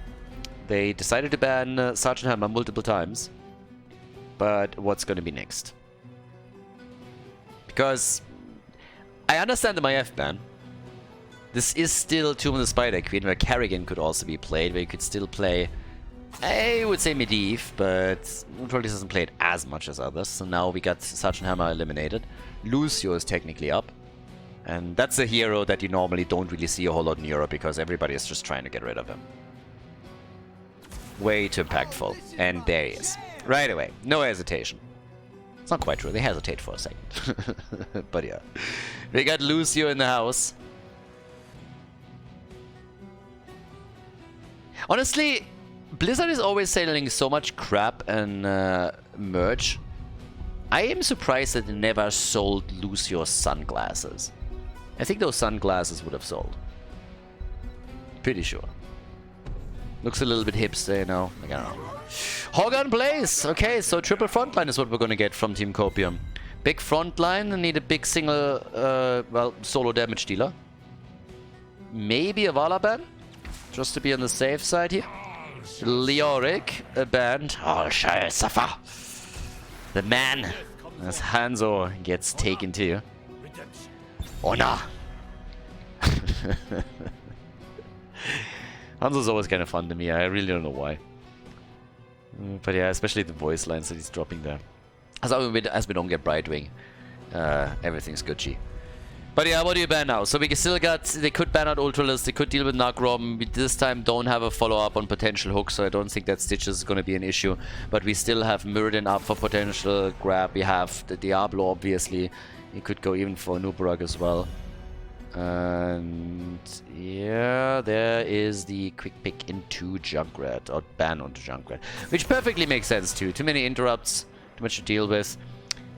Speaker 1: They decided to ban Sergeant Hammer multiple times. But what's going to be next? Because I understand the Maiev ban. This is still Tomb of the Spider Queen, where Kerrigan could also be played, where you could still play, I would say Medivh, but probably doesn't play it as much as others. So now we got Sergeant Hammer eliminated. Lucio is technically up. And that's a hero that you normally don't really see a whole lot in Europe, because everybody is just trying to get rid of him. Way too impactful. And there he is. Right away. No hesitation. It's not quite true. They hesitate for a second. But yeah. We got Lucio in the house. Honestly, Blizzard is always selling so much crap and merch. I am surprised that they never sold Lucio's sunglasses. I think those sunglasses would have sold. Pretty sure. Looks a little bit hipster, you know. Like, I don't know. Hogan plays! Okay, so triple frontline is what we're gonna get from Team Copium. Big front line and need a big single, well, solo damage dealer. Maybe a Vala ban, just to be on the safe side here. Leoric, a band. Oh, shall suffer. The man, as Hanzo gets taken to. Honor. Hanzo's always kind of fun to me. I really don't know why. But yeah, especially the voice lines that he's dropping there. As we don't get Brightwing, everything's Gucci. But yeah, what do you ban now? So we still got, they could ban out Ultralisk, they could deal with Nagrom. We this time don't have a follow-up on potential hooks, so I don't think that Stitches is going to be an issue. But we still have Muradin up for potential grab. We have the Diablo, obviously. You could go even for Nubarak as well. And yeah, there is the quick pick into Junkrat, or ban onto Junkrat, which perfectly makes sense too. Too many interrupts, too much to deal with.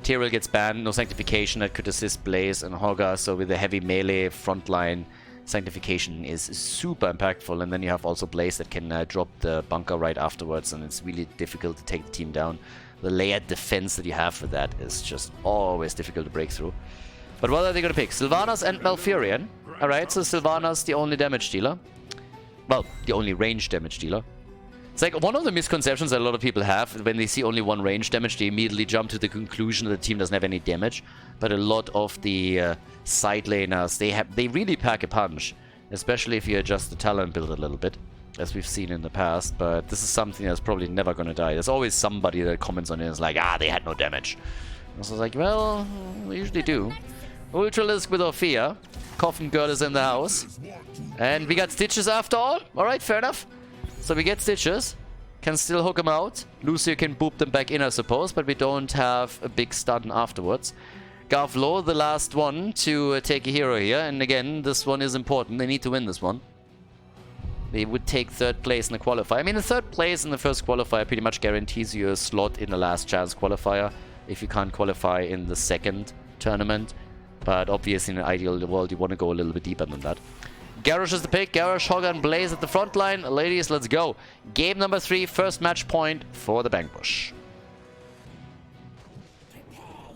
Speaker 1: Tyrael gets banned, no Sanctification that could assist Blaze and Hogga, so with the heavy melee frontline, Sanctification is super impactful, and then you have also Blaze that can drop the bunker right afterwards, and it's really difficult to take the team down. The layered defense that you have for that is just always difficult to break through. But what are they going to pick? Sylvanas and Malfurion. Alright, so Sylvanas the only damage dealer. Well, the only range damage dealer. It's like one of the misconceptions that a lot of people have when they see only one range damage, they immediately jump to the conclusion that the team doesn't have any damage. But a lot of the side laners, they really pack a punch, especially if you adjust the talent build a little bit, as we've seen in the past. But this is something that's probably never going to die. There's always somebody that comments on it and is like, ah, they had no damage. And so I was like, well, we usually do. Ultralisk with Orphea. Coffin Girl is in the house. And we got Stitches after all. Alright, fair enough. So we get Stitches, can still hook him out. Lucio can boop them back in, I suppose, but we don't have a big stun afterwards. Gavlo, the last one to take a hero here, and again, this one is important. They need to win this one. They would take third place in the qualifier. I mean, the third place in the first qualifier pretty much guarantees you a slot in the last chance qualifier if you can't qualify in the second tournament. But obviously, in an ideal world, you want to go a little bit deeper than that. Garrosh is the pick. Garrosh, Hogga, and Blaze at the front line. Ladies, let's go. Game number 3, first match point for the Bangbush.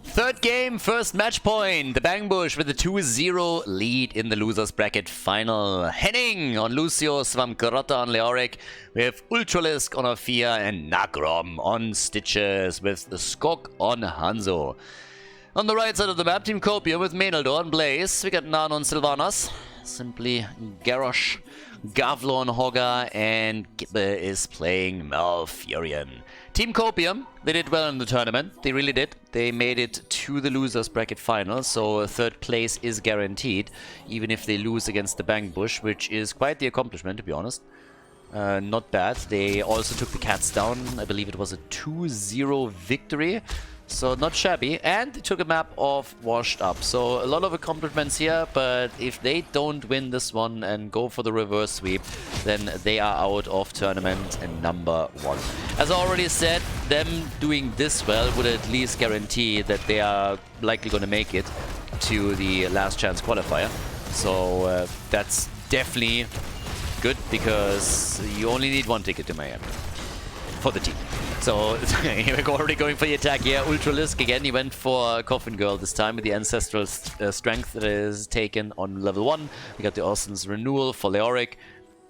Speaker 1: Third game, first match point. The Bangbush with a 2-0 lead in the losers bracket final. Henning on Lucio, Svamkarota on Leoric. We have Ultralisk on Orphea and Nagrom on Stitches with the Skok on Hanzo. On the right side of the map, Team Copium with Menaldor and Blaze. We got Nan on Sylvanas. Simply Garrosh, Gavlo on Hogga, and Gibbe is playing Malfurion. Team Copium, they did well in the tournament. They really did. They made it to the losers bracket final, so third place is guaranteed, even if they lose against the Bangbush, which is quite the accomplishment, to be honest. Not bad. They also took the Cats down. I believe it was a 2-0 victory. So not shabby, and they took a map of Washed Up. So a lot of accomplishments here, but if they don't win this one and go for the reverse sweep, then they are out of tournament and number 1. As I already said, them doing this well would at least guarantee that they are likely going to make it to the last chance qualifier. So that's definitely good, because you only need one ticket to Miami for the team. So we're already going for the attack here. Ultralisk again, he went for Coffin Girl this time with the Ancestral Strength that is taken on level 1. We got the Austin's Renewal for Leoric.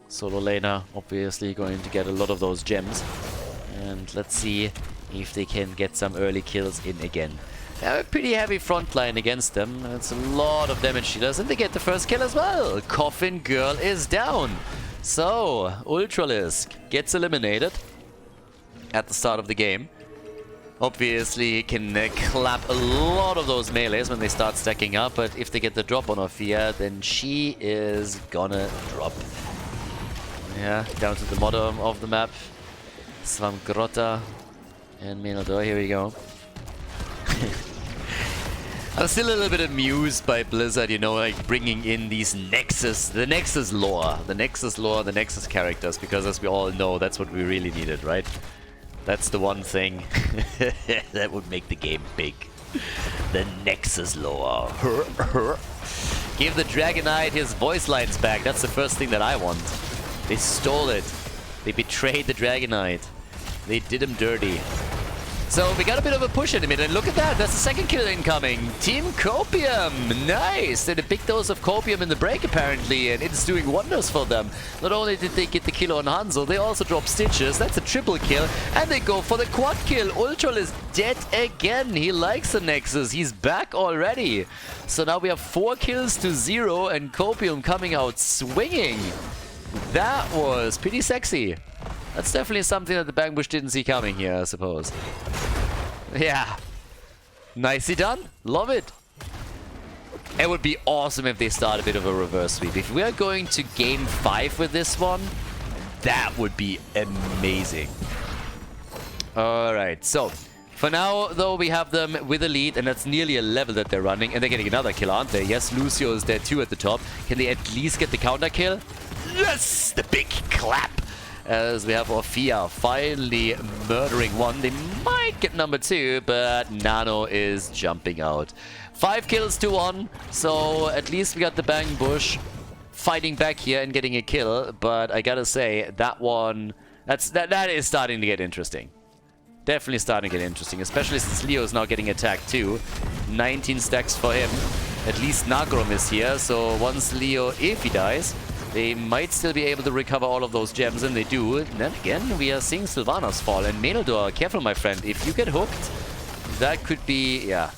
Speaker 1: Solo laner, obviously going to get a lot of those gems. And let's see if they can get some early kills in again. They have a pretty heavy front line against them. It's a lot of damage dealers, and they get the first kill as well. Coffin Girl is down. So Ultralisk gets eliminated at the start of the game. Obviously can clap a lot of those melees when they start stacking up, but if they get the drop on Orphea, then she is gonna drop. Yeah, down to the bottom of the map. Svamgrota and Menaldor, here we go. I'm still a little bit amused by Blizzard, you know, like bringing in these the Nexus lore, the Nexus characters, because as we all know, that's what we really needed, right? That's the one thing that would make the game big. The Nexus lore. Give the Dragonite his voice lines back. That's the first thing that I want. They stole it. They betrayed the Dragonite. They did him dirty. So we got a bit of a push in the middle, and look at that, that's the second kill incoming. Team Copium, nice! Did a big dose of Copium in the break apparently, and it's doing wonders for them. Not only did they get the kill on Hanzo, they also drop Stitches, that's a triple kill, and they go for the quad kill. Ultral is dead again, he likes the Nexus, he's back already. So now we have 4 kills to 0, and Copium coming out swinging. That was pretty sexy. That's definitely something that the Bangbush didn't see coming here, I suppose. Yeah. Nicely done. Love it. It would be awesome if they start a bit of a reverse sweep. If we are going to game 5 with this one, that would be amazing. Alright, so for now, though, we have them with a lead, and that's nearly a level that they're running. And they're getting another kill, aren't they? Yes, Lucio is there too at the top. Can they at least get the counter kill? Yes! The big clap! As we have Orphea finally murdering one. They might get number 2, but Nano is jumping out. 5 kills to 1, so at least we got the Bangbush fighting back here and getting a kill. But I gotta say, that one, that is starting to get interesting. Definitely starting to get interesting, especially since Leo is now getting attacked too. 19 stacks for him. At least Nagrom is here, so once Leo, if he dies, they might still be able to recover all of those gems, and they do. And then again, we are seeing Sylvanas fall. And Menodor, careful, my friend. If you get hooked, that could be... yeah.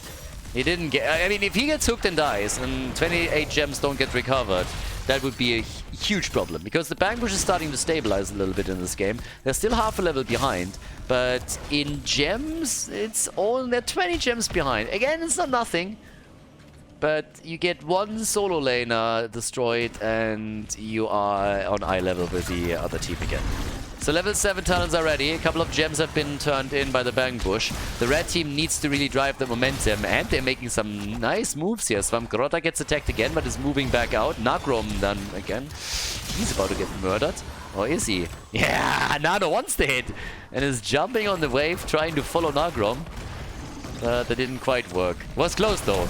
Speaker 1: He didn't get... I mean, if he gets hooked and dies, and 28 gems don't get recovered, that would be a huge problem. Because the Bangbush is starting to stabilize a little bit in this game. They're still half a level behind. But in gems, it's all... they're 20 gems behind. Again, it's not nothing. But you get one solo laner destroyed and you are on eye level with the other team again. So level 7 talents are ready. A couple of gems have been turned in by the Bangbush. The red team needs to really drive the momentum, and they're making some nice moves here. Swamgrota gets attacked again but is moving back out. Nagrom done again. He's about to get murdered. Or is he? Yeah, Nano wants the hit and is jumping on the wave trying to follow Nagrom. That didn't quite work. Was close though.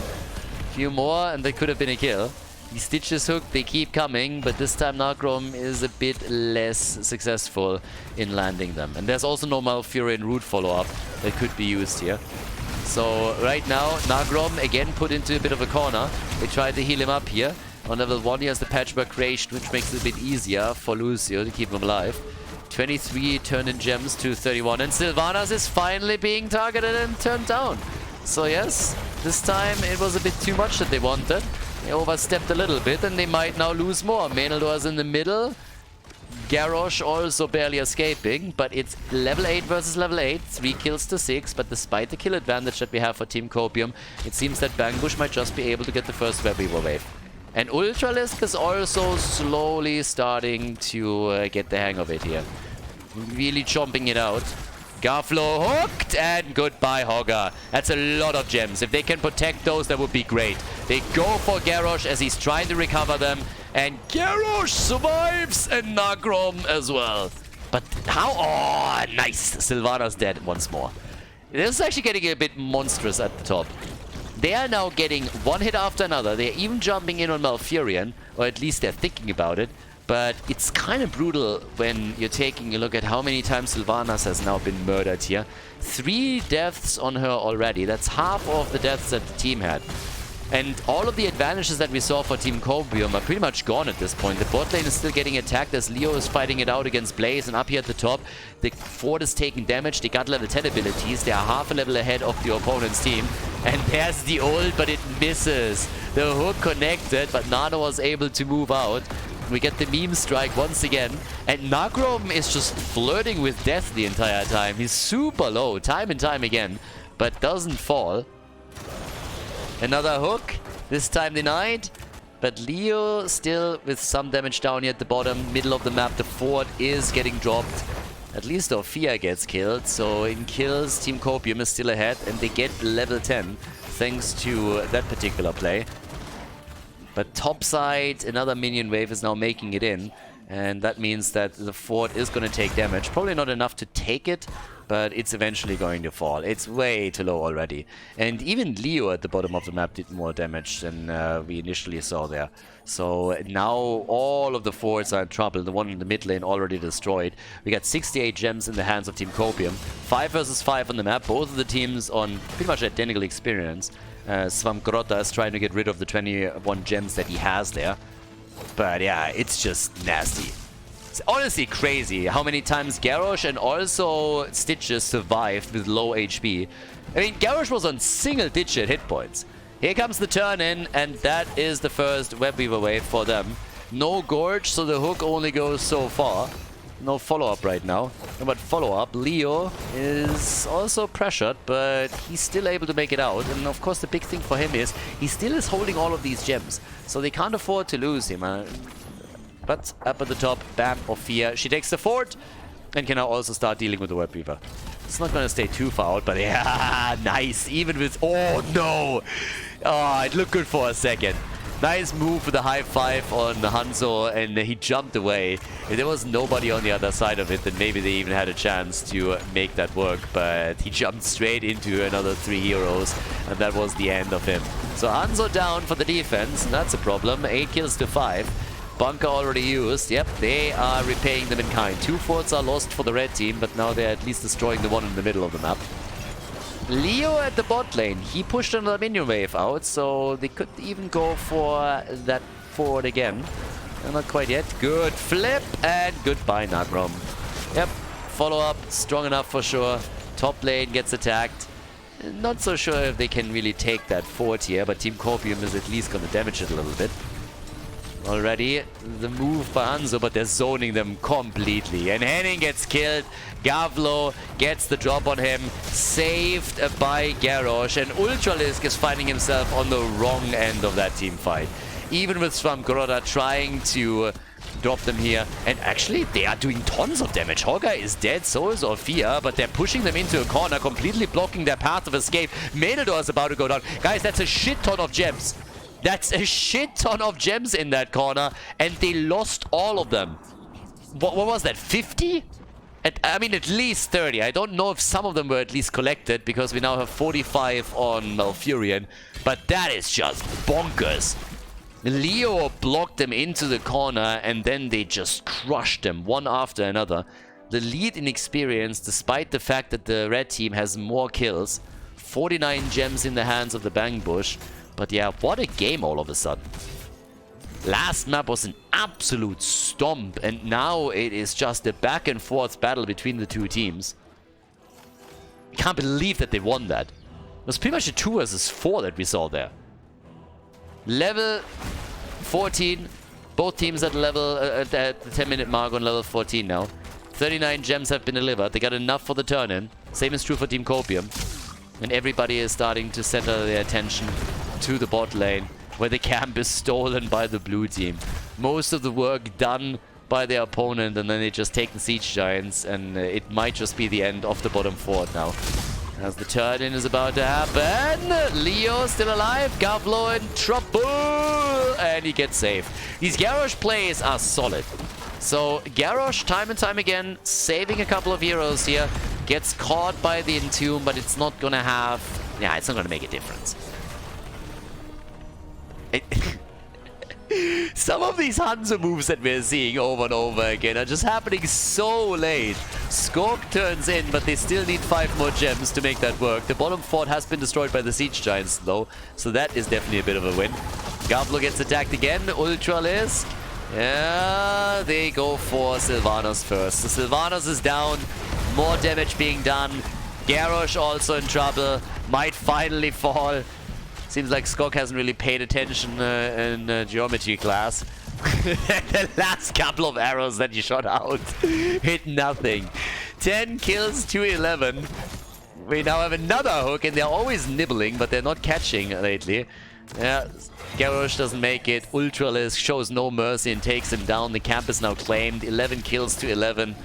Speaker 1: Few more and they could have been a kill. The Stitches hook, they keep coming, but this time Nagrom is a bit less successful in landing them. And there's also no Malfurion root follow-up that could be used here. So right now, Nagrom again put into a bit of a corner. They tried to heal him up here. On level 1 he has the Patchwork creation, which makes it a bit easier for Lucio to keep him alive. 23 turned in gems to 31, and Sylvanas is finally being targeted and turned down. So yes, this time it was a bit too much that they wanted. They overstepped a little bit and they might now lose more. Menodor is in the middle. Garrosh also barely escaping, but it's level 8 versus level 8. 3 kills to 6, but despite the kill advantage that we have for Team Copium, it seems that Bangbush might just be able to get the first Webivar wave. And Ultralisk is also slowly starting to get the hang of it here. Really chomping it out. Garflo hooked, and goodbye Hogger. That's a lot of gems. If they can protect those, that would be great. They go for Garrosh as he's trying to recover them, and Garrosh survives, and Nagrom as well. But how? Oh, nice. Sylvana's dead once more. This is actually getting a bit monstrous at the top. They are now getting one hit after another. They're even jumping in on Malfurion, or at least they're thinking about it. But it's kind of brutal when you're taking a look at how many times Sylvanas has now been murdered here. 3 deaths on her already. That's half of the deaths that the team had. And all of the advantages that we saw for Team Copium are pretty much gone at this point. The bot lane is still getting attacked as Leo is fighting it out against Blaze. And up here at the top, the fort is taking damage. They got level 10 abilities. They are half a level ahead of the opponent's team. And there's the ult, but it misses. The hook connected, but Nano was able to move out. We get the meme strike once again. And Nagrom is just flirting with death the entire time. He's super low, time and time again, but doesn't fall. Another hook, this time denied. But Leo still with some damage down here at the bottom, middle of the map. The fort is getting dropped. At least Orphea gets killed. So in kills, Team Copium is still ahead. And they get level 10 thanks to that particular play. But topside, another minion wave is now making it in. And that means that the fort is going to take damage. Probably not enough to take it, but it's eventually going to fall. It's way too low already. And even Leo at the bottom of the map did more damage than we initially saw there. So now all of the forts are in trouble. The one in the mid lane already destroyed. We got 68 gems in the hands of Team Copium. 5 versus 5 on the map. Both of the teams on pretty much identical experience. Svamgrota is trying to get rid of the 21 gems that he has there. But yeah, it's just nasty. It's honestly crazy how many times Garrosh and also Stitches survived with low HP. I mean, Garrosh was on single-digit hit points. Here comes the turn in, and that is the first Webweaver wave for them. No Gorge, so the hook only goes so far. No follow-up right now. But follow-up, Leo is also pressured, but he's still able to make it out. And of course the big thing for him is he still is holding all of these gems. So they can't afford to lose him. But up at the top, Bam Ophia. She takes the fort and can now also start dealing with the Webweaver. It's not going to stay too far out, but yeah, nice. Even with... Oh, no! Oh, it looked good for a second. Nice move with the high five on Hanzo, and he jumped away. If there was nobody on the other side of it, then maybe they even had a chance to make that work. But he jumped straight into another 3 heroes, and that was the end of him. So Hanzo down for the defense, and that's a problem. 8 kills to 5. Bunker already used. Yep, they are repaying them in kind. 2 forts are lost for the red team, but now they're at least destroying the one in the middle of the map. Leo at the bot lane. He pushed another minion wave out, so they could even go for that forward again. Not quite yet. Good flip, and goodbye, Nagrom. Yep, follow-up, strong enough for sure. Top lane gets attacked. Not so sure if they can really take that fort here, but Team Copium is at least going to damage it a little bit. Already the move by Hanzo, but they're zoning them completely. And Henning gets killed. Gavlo gets the drop on him. Saved by Garrosh. And Ultralisk is finding himself on the wrong end of that team fight. Even with Svamgrota trying to drop them here. And actually, they are doing tons of damage. Hogger is dead, so is Orphea, but they're pushing them into a corner, completely blocking their path of escape. Menador is about to go down. Guys, that's a shit ton of gems. That's a shit ton of gems in that corner, and they lost all of them. What was that, 50? I mean, at least 30. I don't know if some of them were at least collected, because we now have 45 on Malfurion, but that is just bonkers. Leo blocked them into the corner, and then they just crushed them one after another. The lead in experience, despite the fact that the red team has more kills. 49 gems in the hands of the Bang Bush. But yeah, what a game all of a sudden. Last map was an absolute stomp, and now it is just a back and forth battle between the two teams. I can't believe that they won that. It was pretty much a 2 versus 4 that we saw there. Level 14. Both teams at level at the 10-minute mark on level 14 now. 39 gems have been delivered. They got enough for the turn-in. Same is true for Team Copium. And everybody is starting to center their attention to the bot lane, where the camp is stolen by the blue team. Most of the work done by their opponent, and then they just take the siege giants, and it might just be the end of the bottom fort now. As the turn-in is about to happen, Leo still alive, Gavlo in trouble, and he gets saved. These Garrosh plays are solid. So Garrosh, time and time again, saving a couple of heroes here, gets caught by the Entomb, but it's not gonna have... Yeah, it's not gonna make a difference. Some of these Hanzo moves that we're seeing over and over again are just happening so late. Skork turns in, but they still need 5 more gems to make that work. The bottom fort has been destroyed by the siege giants though, so that is definitely a bit of a win. Gavlo gets attacked again. Ultralisk. Yeah, they go for Sylvanas first. So Sylvanas is down. More damage being done. Garrosh also in trouble. Might finally fall. Seems like Skok hasn't really paid attention in geometry class. The last couple of arrows that he shot out hit nothing. 10 kills to 11. We now have another hook, and they're always nibbling, but they're not catching lately. Yeah, Garrosh doesn't make it. Ultralisk shows no mercy and takes him down. The camp is now claimed. 11 kills to 11.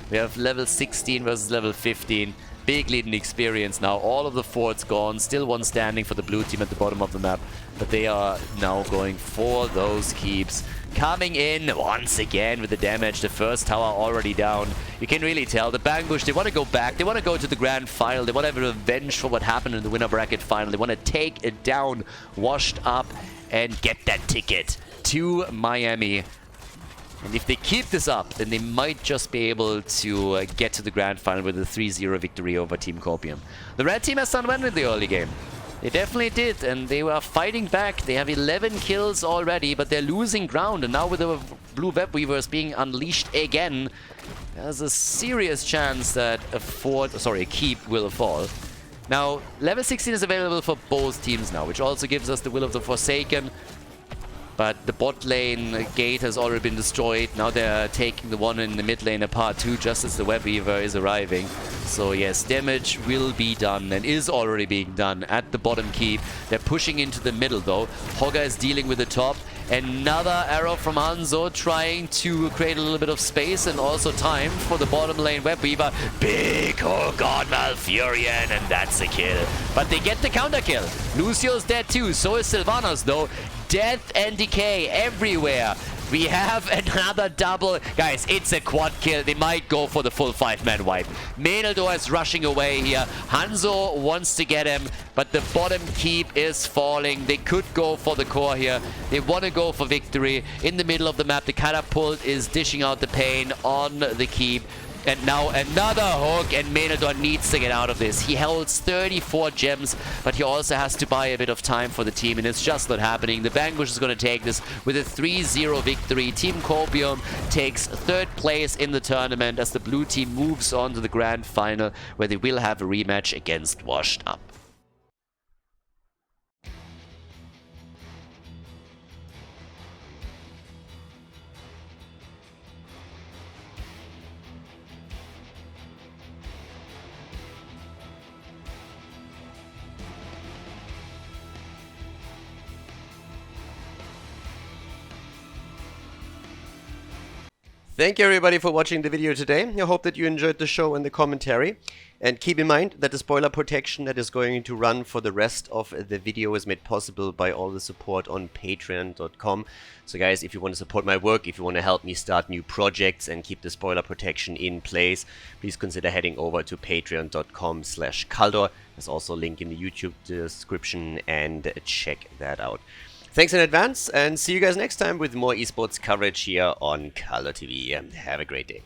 Speaker 1: We have level 16 versus level 15. Big lead in experience now. All of the forts gone. Still one standing for the blue team at the bottom of the map. But they are now going for those keeps. coming in once again with the damage. The first tower already down. You can really tell the Bangbush, they want to go back. They want to go to the grand final. They want to have revenge for what happened in the winner bracket final. They want to take it down, washed up, and get that ticket to Miami. And if they keep this up, then they might just be able to get to the grand final with a 3-0 victory over Team Copium. The red team has done well in the early game. They definitely did, and they were fighting back. They have 11 kills already, but they're losing ground. And now with the blue web weavers being unleashed again, there's a serious chance that a keep will fall. Now, level 16 is available for both teams now, which also gives us the Will of the Forsaken. But the bot lane gate has already been destroyed. Now they're taking the one in the mid lane apart too, just as the web weaver is arriving. So yes, damage will be done and is already being done at the bottom keep. They're pushing into the middle though. Hogga is dealing with the top. Another arrow from Hanzo trying to create a little bit of space and also time for the bottom lane web weaver. Big hook on Malfurion, and that's a kill. But they get the counter kill. Lucio's dead too, so is Sylvanas though. Death and decay everywhere. We have another double. Guys, it's a quad kill. They might go for the full 5-man wipe. Meneldo is rushing away here. Hanzo wants to get him, but the bottom keep is falling. They could go for the core here. They want to go for victory. In the middle of the map, the catapult is dishing out the pain on the keep. And now another hook, and Meneldo needs to get out of this. He holds 34 gems, but he also has to buy a bit of time for the team, and it's just not happening. The Bangbush is going to take this with a 3-0 victory. Team Copium takes 3rd place in the tournament as the blue team moves on to the grand final, where they will have a rematch against Washed Up.
Speaker 2: Thank you everybody for watching the video today. I hope that you enjoyed the show and the commentary. And keep in mind that the spoiler protection that is going to run for the rest of the video is made possible by all the support on patreon.com. So guys, if you want to support my work, if you want to help me start new projects and keep the spoiler protection in place, please consider heading over to patreon.com/Khaldor. There's also a link in the YouTube description, and check that out. Thanks in advance, and see you guys next time with more esports coverage here on Khaldor TV. Have a great day.